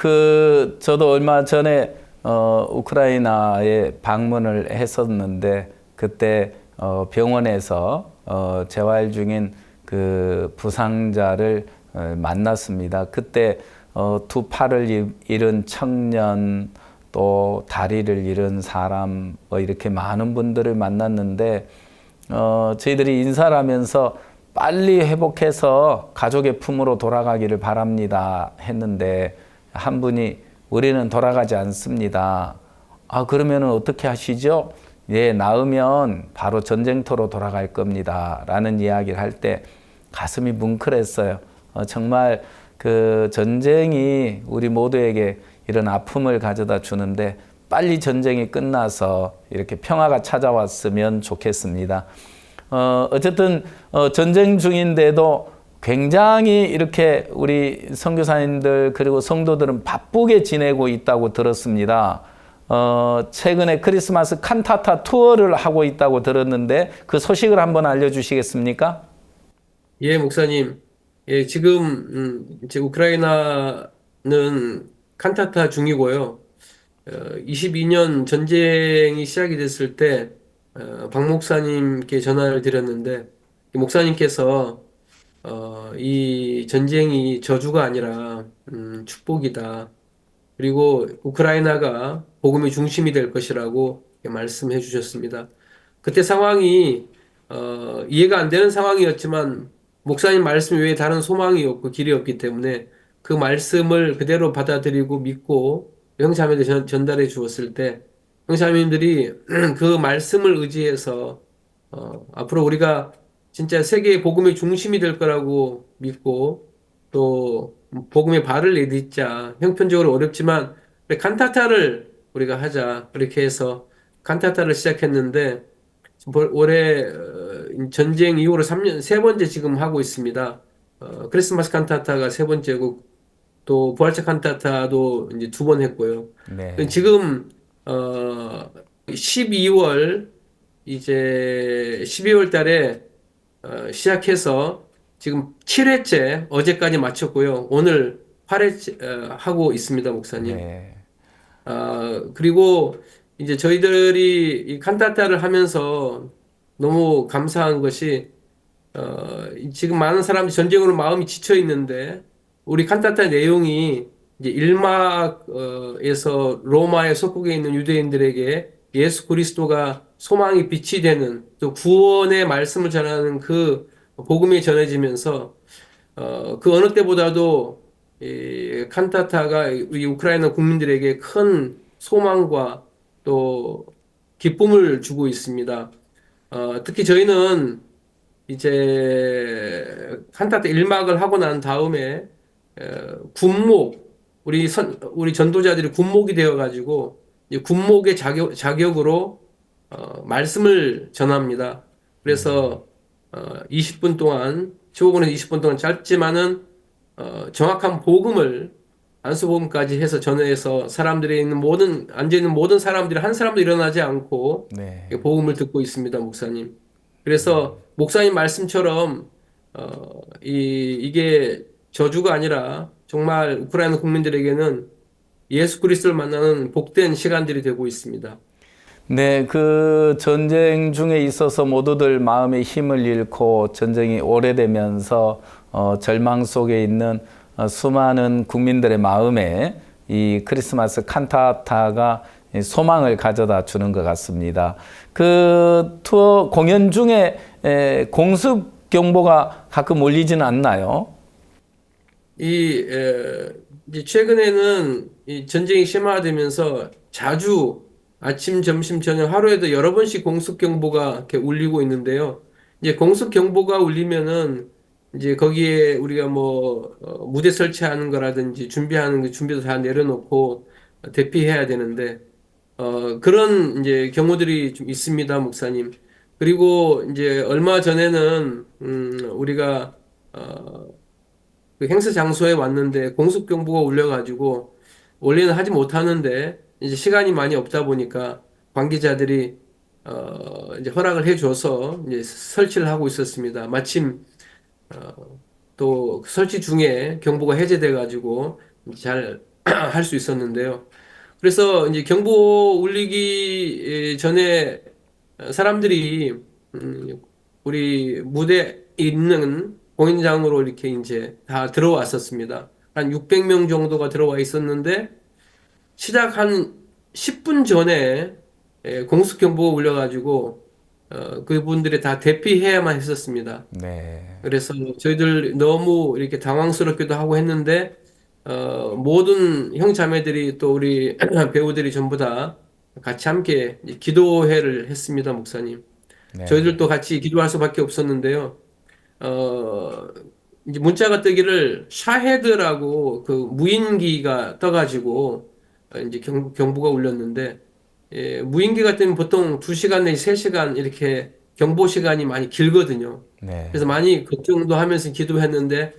저도 얼마 전에 우크라이나에 방문을 했었는데 그때 병원에서 재활 중인 그 부상자를 만났습니다. 그때 두 팔을 잃은 청년, 또 다리를 잃은 사람, 이렇게 많은 분들을 만났는데 저희들이 인사를 하면서 빨리 회복해서 가족의 품으로 돌아가기를 바랍니다 했는데 한 분이 우리는 돌아가지 않습니다. 그러면 어떻게 하시죠? 예, 나으면 바로 전쟁터로 돌아갈 겁니다 라는 이야기를 할 때 가슴이 뭉클했어요. 정말 그 전쟁이 우리 모두에게 이런 아픔을 가져다 주는데 빨리 전쟁이 끝나서 이렇게 평화가 찾아왔으면 좋겠습니다. 어쨌든 전쟁 중인데도 굉장히 이렇게 우리 선교사님들 그리고 성도들은 바쁘게 지내고 있다고 들었습니다. 최근에 크리스마스 칸타타 투어를 하고 있다고 들었는데 그 소식을 한번 알려주시겠습니까? 예, 목사님. 예, 지금 이제 우크라이나는 칸타타 중이고요. 22년 전쟁이 시작이 됐을 때 박 목사님께 전화를 드렸는데 목사님께서 이 전쟁이 저주가 아니라 축복이다. 그리고 우크라이나가 복음의 중심이 될 것이라고 말씀해 주셨습니다. 그때 상황이 이해가 안 되는 상황이었지만 목사님 말씀 외에 다른 소망이 없고 길이 없기 때문에 그 말씀을 그대로 받아들이고 믿고 형제자매들 전달해 주었을 때 형제자매님들이 그 말씀을 의지해서 앞으로 우리가 진짜 세계의 복음의 중심이 될 거라고 믿고 또 복음의 발을 내딛자. 형편적으로 어렵지만 칸타타를 우리가 하자. 그렇게 해서 칸타타를 시작했는데 올해 전쟁 이후로 3년 세 번째 지금 하고 있습니다. 크리스마스 칸타타가 세 번째고 또 부활절 칸타타도 이제 두 번 했고요. 네. 지금 12월 이제 12월 달에 시작해서 지금 7회째 어제까지 마쳤고요. 오늘 8회째 하고 있습니다, 목사님. 네. 그리고 이제 저희들이 이 칸타타를 하면서 너무 감사한 것이 지금 많은 사람들이 전쟁으로 마음이 지쳐 있는데 우리 칸타타 내용이 이제 1막에서 로마의 속국에 있는 유대인들에게 예수 그리스도가 소망이 빛이 되는 또 구원의 말씀을 전하는 그 복음이 전해지면서 그 어느 때보다도 이 칸타타가 우리 우크라이나 국민들에게 큰 소망과 또 기쁨을 주고 있습니다. 특히 저희는 이제 칸타타 1막을 하고 난 다음에 군목 우리 전도자들이 군목이 되어가지고 이 군목의 자격으로 말씀을 전합니다. 그래서 20분 동안 15분에서 20분 동안 짧지만은 정확한 복음을 안수복음까지 해서 전해서 사람들이 있는 앉아 있는 모든 사람들이 한 사람도 일어나지 않고 네. 복음을 듣고 있습니다, 목사님. 그래서 목사님 말씀처럼 이게 저주가 아니라 정말 우크라이나 국민들에게는 예수 그리스도를 만나는 복된 시간들이 되고 있습니다. 네, 그 전쟁 중에 있어서 모두들 마음의 힘을 잃고 전쟁이 오래되면서 절망 속에 있는 수많은 국민들의 마음에 이 크리스마스 칸타타가 소망을 가져다 주는 것 같습니다. 그 투어 공연 중에 공습 경보가 가끔 울리지는 않나요? 이제 최근에는 이 전쟁이 심화되면서 자주 아침, 점심, 저녁 하루에도 여러 번씩 공습 경보가 이렇게 울리고 있는데요. 이제 공습 경보가 울리면은 이제 거기에 우리가 무대 설치하는 거라든지 준비하는 그 준비도 다 내려놓고 대피해야 되는데 그런 이제 경우들이 좀 있습니다, 목사님. 그리고 이제 얼마 전에는 우리가 그 행사 장소에 왔는데 공습 경보가 울려가지고 원래는 하지 못하는데 이제 시간이 많이 없다 보니까 관계자들이 이제 허락을 해줘서 이제 설치를 하고 있었습니다. 마침 또 설치 중에 경보가 해제돼가지고 잘 할 수 있었는데요. 그래서 이제 경보 울리기 전에 사람들이 우리 무대에 있는 공연장으로 이렇게 이제 다 들어왔었습니다. 한 600명 정도가 들어와 있었는데 시작 한 10분 전에 공습 경보가 울려가지고 그분들이 다 대피해야만 했었습니다. 네. 그래서 저희들 너무 이렇게 당황스럽기도 하고 했는데 모든 형자매들이 또 우리 배우들이 전부 다 같이 함께 기도회를 했습니다, 목사님. 네. 저희들도 같이 기도할 수밖에 없었는데요. 이제 문자가 뜨기를 샤헤드라고 그 무인기가 떠가지고 이제 경보가 울렸는데 무인기가 뜨면 보통 2시간 내지 3시간 이렇게 경보 시간이 많이 길거든요. 네. 그래서 많이 걱정도 하면서 기도했는데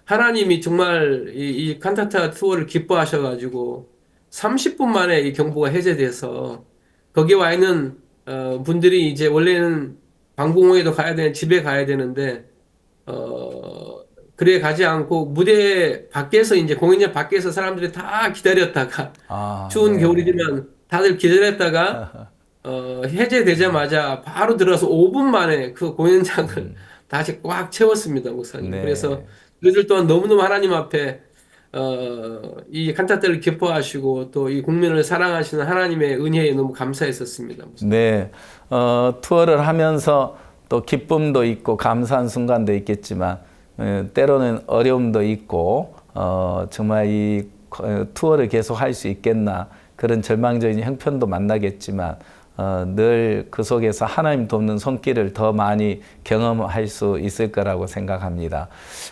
하나님이 정말 이 칸타타 투어를 기뻐하셔가지고 30분 만에 이 경보가 해제돼서 거기 와 있는 분들이 이제 원래는 방공호에도 가야 되는 집에 가야 되는데 그래 가지 않고 무대 밖에서 이제 공연장 밖에서 사람들이 다 기다렸다가 추운 네. 겨울이지만 다들 기다렸다가 해제되자마자 바로 들어서 5분 만에 그 공연장을 다시 꽉 채웠습니다, 목사님. 네. 그래서 그들 또한 너무너무 하나님 앞에 이 칸타타를 기뻐하시고 또 이 국민을 사랑하시는 하나님의 은혜에 너무 감사했었습니다, 목사님. 네, 투어를 하면서 또 기쁨도 있고 감사한 순간도 있겠지만 때로는 어려움도 있고 정말 이 투어를 계속 할 수 있겠나 그런 절망적인 형편도 만나겠지만 늘 그 속에서 하나님 돕는 손길을 더 많이 경험할 수 있을 거라고 생각합니다.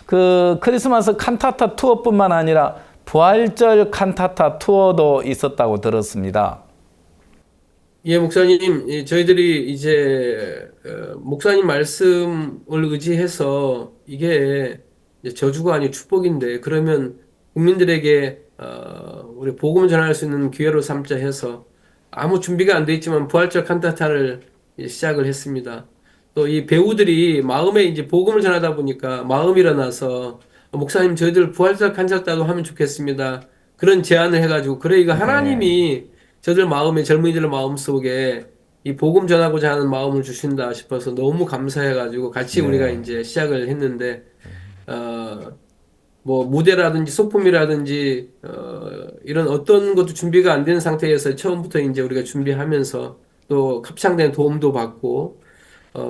그 크리스마스 칸타타 투어뿐만 아니라 부활절 칸타타 투어도 있었다고 들었습니다. 예, 목사님, 저희들이 이제 목사님 말씀을 의지해서 이게 이제 저주가 아니고 축복인데 그러면 국민들에게 우리 복음을 전할 수 있는 기회로 삼자 해서 아무 준비가 안 돼 있지만 부활절 칸타타를 시작을 했습니다. 또 이 배우들이 마음에 이제 복음을 전하다 보니까 마음이 일어나서 목사님 저희들 부활절 칸타타도 하면 좋겠습니다. 그런 제안을 해가지고 그래 이거 하나님이 저들 마음에 젊은이들 마음 속에 이 복음 전하고자 하는 마음을 주신다 싶어서 너무 감사해가지고 같이 우리가 이제 시작을 했는데 뭐 무대라든지 소품이라든지 이런 어떤 것도 준비가 안 된 상태에서 처음부터 이제 우리가 준비하면서 또 합창단 도움도 받고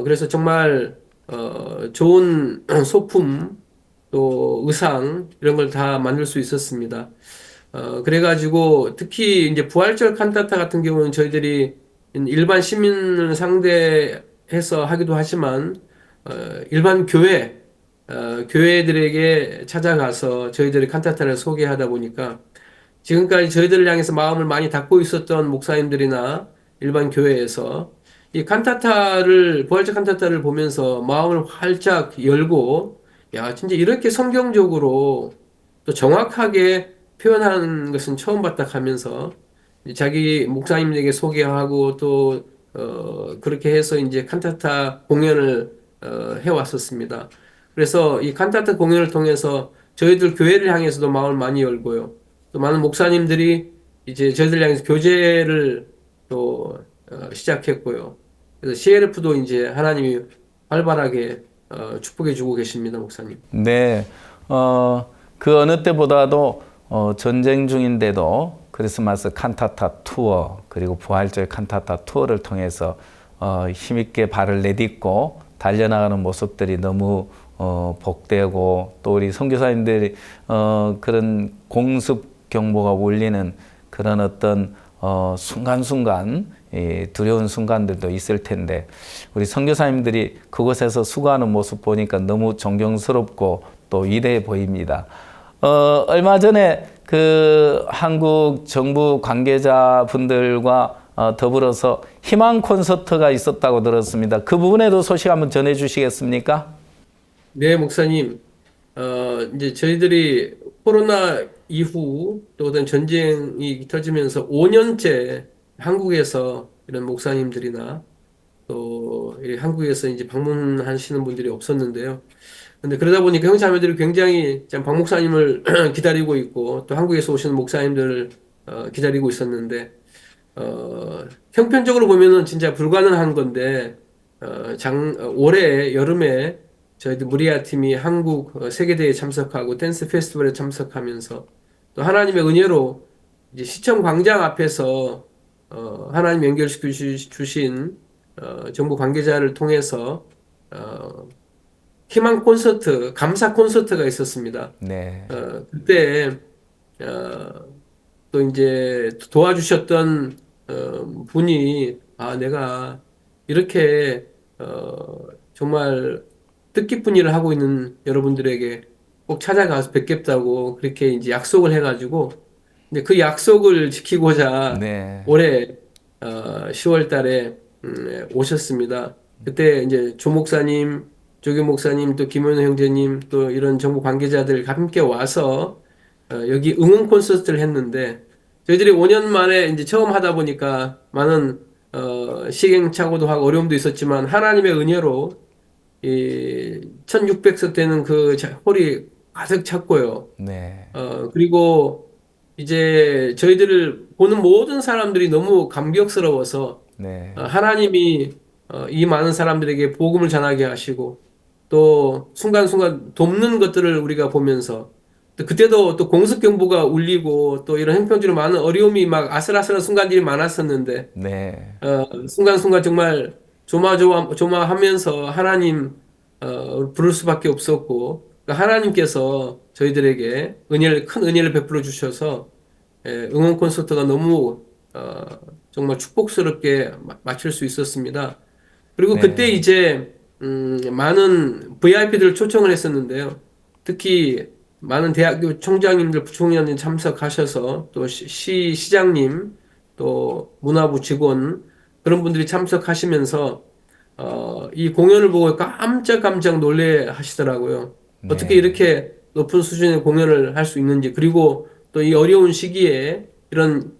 그래서 정말 좋은 소품 또 의상 이런 걸 다 만들 수 있었습니다. 그래가지고 특히 이제 부활절 칸타타 같은 경우는 저희들이 일반 시민을 상대해서 하기도 하지만 일반 교회들에게 찾아가서 저희들이 칸타타를 소개하다 보니까 지금까지 저희들을 향해서 마음을 많이 닫고 있었던 목사님들이나 일반 교회에서 이 칸타타를 부활절 칸타타를 보면서 마음을 활짝 열고 야 진짜 이렇게 성경적으로 또 정확하게 표현하는 것은 처음 봤다 하면서 자기 목사님에게 소개하고 또 그렇게 해서 이제 칸타타 공연을 해왔었습니다. 그래서 이 칸타타 공연을 통해서 저희들 교회를 향해서도 마음을 많이 열고요. 또 많은 목사님들이 이제 저희들 향해서 교제를 또 시작했고요. 그래서 CLF도 이제 하나님이 활발하게 축복해 주고 계십니다, 목사님. 네, 그 어느 때보다도 전쟁 중인데도 크리스마스 칸타타 투어 그리고 부활절 칸타타 투어를 통해서 힘있게 발을 내딛고 달려나가는 모습들이 너무 복되고 또 우리 선교사님들이 그런 공습 경보가 울리는 그런 어떤 순간순간 두려운 순간들도 있을 텐데 우리 선교사님들이 그곳에서 수고하는 모습 보니까 너무 존경스럽고 또 위대해 보입니다. 얼마 전에 그 한국 정부 관계자분들과 더불어서 희망 콘서트가 있었다고 들었습니다. 그 부분에도 소식 한번 전해 주시겠습니까? 네, 목사님. 이제 저희들이 코로나 이후 또 어떤 전쟁이 터지면서 5년째 한국에서 이런 목사님들이나 또 한국에서 이제 방문하시는 분들이 없었는데요. 근데 그러다 보니까 형제자매들이 굉장히 박 목사님을 기다리고 있고 또 한국에서 오시는 목사님들을 기다리고 있었는데 형편적으로 보면은 진짜 불가능한 건데 올해 여름에 저희들 무리아 팀이 한국 세계대회에 참석하고 댄스 페스티벌에 참석하면서 또 하나님의 은혜로 이제 시청 광장 앞에서 하나님 연결시켜 주신 정부 관계자를 통해서 희망 콘서트, 감사 콘서트가 있었습니다. 네. 그때 또 이제 도와주셨던 분이 내가 이렇게 정말 뜻깊은 일을 하고 있는 여러분들에게 꼭 찾아가서 뵙겠다고 그렇게 이제 약속을 해가지고 근데 그 약속을 지키고자 네. 올해 10월 달에 오셨습니다. 그때 이제 조 목사님, 조교 목사님, 또 김현우 형제님, 또 이런 정부 관계자들 함께 와서 여기 응원 콘서트를 했는데 저희들이 5년 만에 이제 처음 하다 보니까 많은 시행착오도 하고 어려움도 있었지만 하나님의 은혜로 이 1600석 되는 그 홀이 가득 찼고요. 네. 그리고 이제 저희들을 보는 모든 사람들이 너무 감격스러워서 네. 하나님이 이 많은 사람들에게 복음을 전하게 하시고 또 순간순간 돕는 것들을 우리가 보면서 또 그때도 또 공습경보가 울리고 또 이런 형편적으로 많은 어려움이 막 아슬아슬한 순간들이 많았었는데 네. 순간순간 정말 조마하면서 하나님 부를 수밖에 없었고 그러니까 하나님께서 저희들에게 큰 은혜를 베풀어 주셔서 응원 콘서트가 너무 정말 축복스럽게 마칠 수 있었습니다. 그리고 네. 그때 이제 많은 VIP들을 초청을 했었는데요. 특히 많은 대학교 총장님들, 부총장님 참석하셔서 또 시장님, 또 문화부 직원 그런 분들이 참석하시면서 이 공연을 보고 깜짝 놀래 하시더라고요. 네. 어떻게 이렇게 높은 수준의 공연을 할 수 있는지 그리고 또 이 어려운 시기에 이런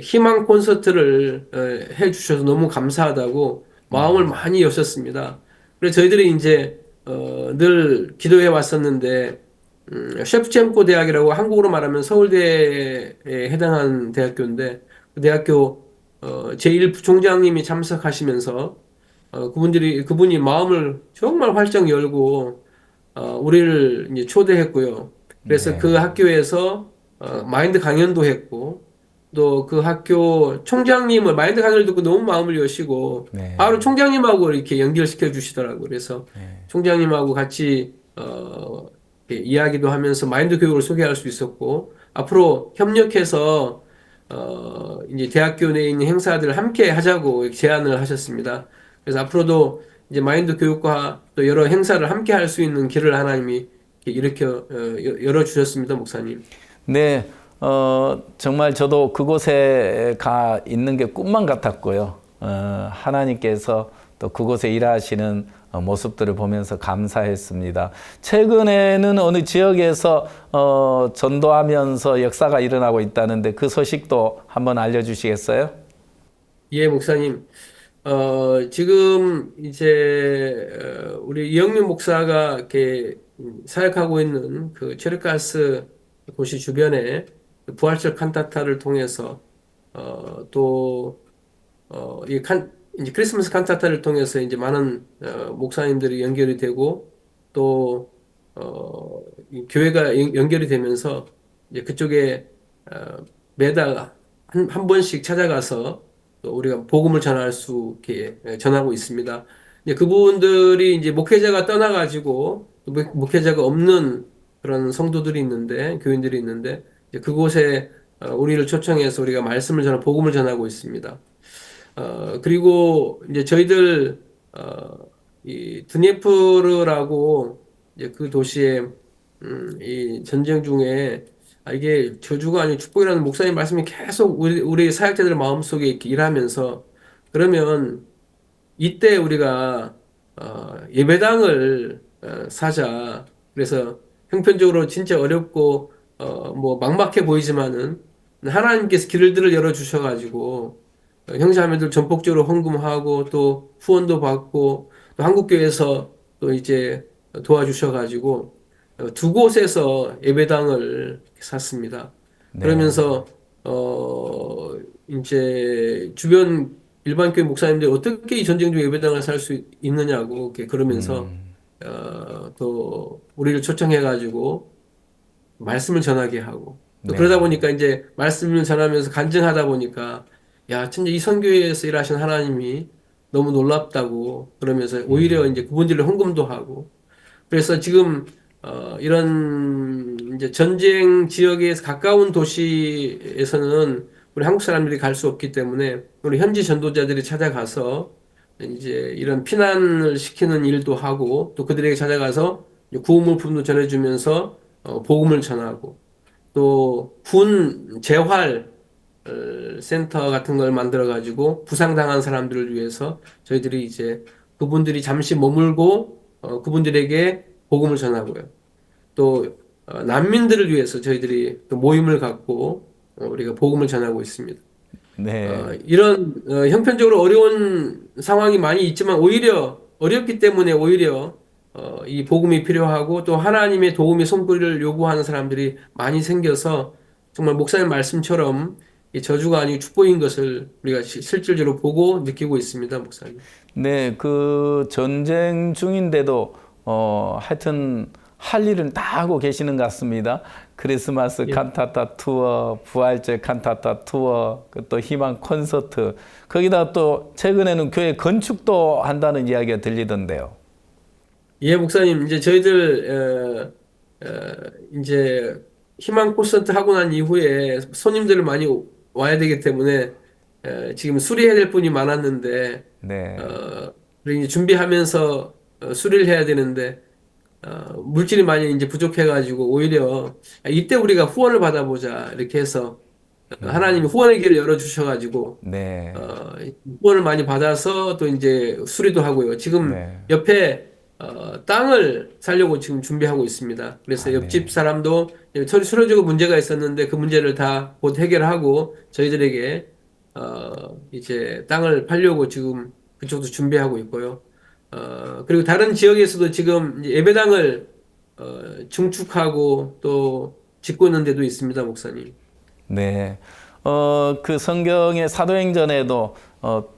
희망 콘서트를 해 주셔서 너무 감사하다고 마음을 많이 여셨습니다. 그래서 저희들이 이제 늘 기도해 왔었는데 셰프첸코 대학이라고 한국으로 말하면 서울대에 해당하는 대학교인데 그 대학교 제1부총장님이 참석하시면서 그분이 마음을 정말 활짝 열고 우리를 이제 초대했고요. 그래서 그 학교에서 마인드 강연도 했고, 또 그 학교 총장님을 마인드 강연을 듣고 너무 마음을 여시고 바로 총장님하고 이렇게 연결시켜 주시더라고요. 그래서 총장님하고 같이 이렇게 이야기도 하면서 마인드 교육을 소개할 수 있었고, 앞으로 협력해서 이제 대학교 내에 있는 행사들을 함께 하자고 제안을 하셨습니다. 그래서 앞으로도 이제 마인드 교육과 또 여러 행사를 함께 할 수 있는 길을 하나님이 이렇게 열어 주셨습니다, 목사님. 네, 정말 저도 그곳에 가 있는 게 꿈만 같았고요. 하나님께서 또 그곳에 일하시는 모습들을 보면서 감사했습니다. 최근에는 어느 지역에서 전도하면서 역사가 일어나고 있다는데 그 소식도 한번 알려주시겠어요? 예, 목사님. 지금 이제 우리 이영민 목사가 이렇게 사역하고 있는 그 체르카스 도시 주변에 부활절 칸타타를 통해서 이제 크리스마스 칸타타를 통해서 이제 많은 목사님들이 연결이 되고 또 이 교회가 연결이 되면서 이제 그쪽에 매달 한 번씩 찾아가서 또 우리가 복음을 전할 수 있게 전하고 있습니다. 이제 그분들이 이제 목회자가 떠나가지고 목회자가 없는 그런 성도들이 있는데 교인들이 있는데 이제 그곳에 우리를 초청해서 우리가 말씀을 전하고 복음을 전하고 있습니다. 그리고 이제 저희들 이 드니에프르라고 이제 그 도시에 이 전쟁 중에 이게 저주가 아니고 축복이라는 목사님 말씀이 계속 우리 사역자들 마음속에 이렇게 일하면서 그러면 이때 우리가 예배당을 사자. 그래서 형편적으로 진짜 어렵고 뭐 막막해 보이지만은 하나님께서 길들을 열어 주셔가지고 형제자매들 전폭적으로 헌금하고 또 후원도 받고 또 한국교회에서 또 이제 도와주셔가지고 두 곳에서 예배당을 샀습니다. 그러면서 이제 주변 일반 교회 목사님들이 어떻게 이 전쟁 중 예배당을 살 수 있느냐고 이렇게 그러면서 또 우리를 초청해가지고 말씀을 전하게 하고 또 그러다 보니까 이제 말씀을 전하면서 간증하다 보니까 야 진짜 이 선교회에서 일하신 하나님이 너무 놀랍다고 그러면서 오히려 이제 그분들을 헌금도 하고 그래서 지금 이런 이제 전쟁 지역에서 가까운 도시에서는 우리 한국 사람들이 갈 수 없기 때문에 우리 현지 전도자들이 찾아가서 이제 이런 피난을 시키는 일도 하고 또 그들에게 찾아가서 구호물품도 전해주면서 복음을 전하고 또 군 재활 센터 같은 걸 만들어 가지고 부상당한 사람들을 위해서 저희들이 이제 그분들이 잠시 머물고 그분들에게 복음을 전하고요. 또 난민들을 위해서 저희들이 또 모임을 갖고 우리가 복음을 전하고 있습니다. 네. 이런 형편적으로 어려운 상황이 많이 있지만 오히려 어렵기 때문에 오히려 이 복음이 필요하고 또 하나님의 도움의 손길을 요구하는 사람들이 많이 생겨서 정말 목사님 말씀처럼 이 저주가 아니고 축복인 것을 우리가 실질적으로 보고 느끼고 있습니다, 목사님. 네, 그 전쟁 중인데도 하여튼 할 일은 다 하고 계시는 것 같습니다. 크리스마스 칸타타 투어, 부활절 칸타타 투어, 또 희망 콘서트, 거기다 또 최근에는 교회 건축도 한다는 이야기가 들리던데요. 예, 목사님, 이제 저희들 이제 희망 콘서트 하고 난 이후에 손님들을 많이 와야 되기 때문에 지금 수리해야 될 분이 많았는데 우리 이제 준비하면서 수리를 해야 되는데 물질이 많이 이제 부족해가지고 오히려 이때 우리가 후원을 받아보자 이렇게 해서 하나님이 후원의 길을 열어주셔가지고 후원을 많이 받아서 또 이제 수리도 하고요. 지금 옆에 땅을 사려고 지금 준비하고 있습니다. 그래서 옆집 사람도 서류적으로 문제가 있었는데 그 문제를 다 곧 해결하고 저희들에게 이제 땅을 팔려고 지금 그쪽도 준비하고 있고요. 그리고 다른 지역에서도 지금 예배당을 증축하고 또 짓고 있는 데도 있습니다, 목사님. 네. 그 성경의 사도행전에도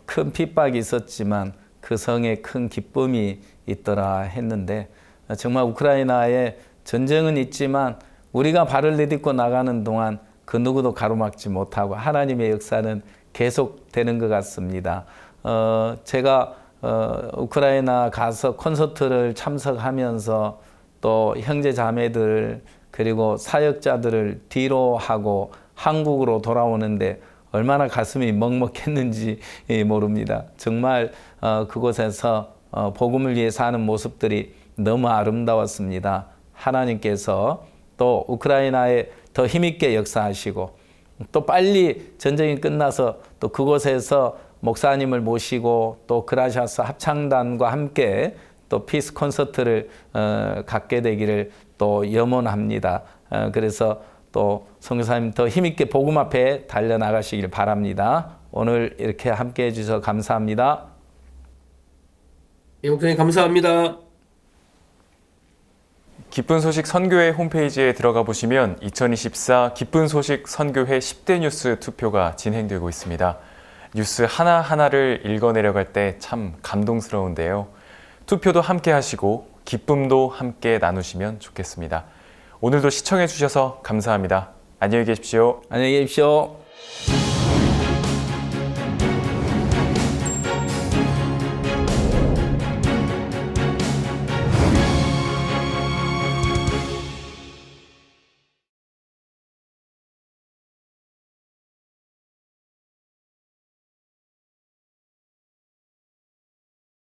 큰 핍박이 있었지만 그 성에 큰 기쁨이 있더라 했는데 정말 우크라이나에 전쟁은 있지만 우리가 발을 내딛고 나가는 동안 그 누구도 가로막지 못하고 하나님의 역사는 계속되는 것 같습니다. 제가 우크라이나 가서 콘서트를 참석하면서 또 형제 자매들 그리고 사역자들을 뒤로 하고 한국으로 돌아오는데 얼마나 가슴이 먹먹했는지 모릅니다. 정말 그곳에서 복음을 위해 사는 모습들이 너무 아름다웠습니다. 하나님께서 또 우크라이나에 더 힘있게 역사하시고 또 빨리 전쟁이 끝나서 또 그곳에서 목사님을 모시고 또 그라샤스 합창단과 함께 또 피스 콘서트를 갖게 되기를 또 염원합니다. 그래서 또 선교사님 더 힘있게 복음 앞에 달려나가시길 바랍니다. 오늘 이렇게 함께 해주셔서 감사합니다. 예, 목사님 감사합니다. 기쁜 소식 선교회 홈페이지에 들어가 보시면 2024 기쁜 소식 선교회 10대 뉴스 투표가 진행되고 있습니다. 뉴스 하나하나를 읽어내려갈 때 참 감동스러운데요. 투표도 함께 하시고 기쁨도 함께 나누시면 좋겠습니다. 오늘도 시청해 주셔서 감사합니다. 안녕히 계십시오. 안녕히 계십시오.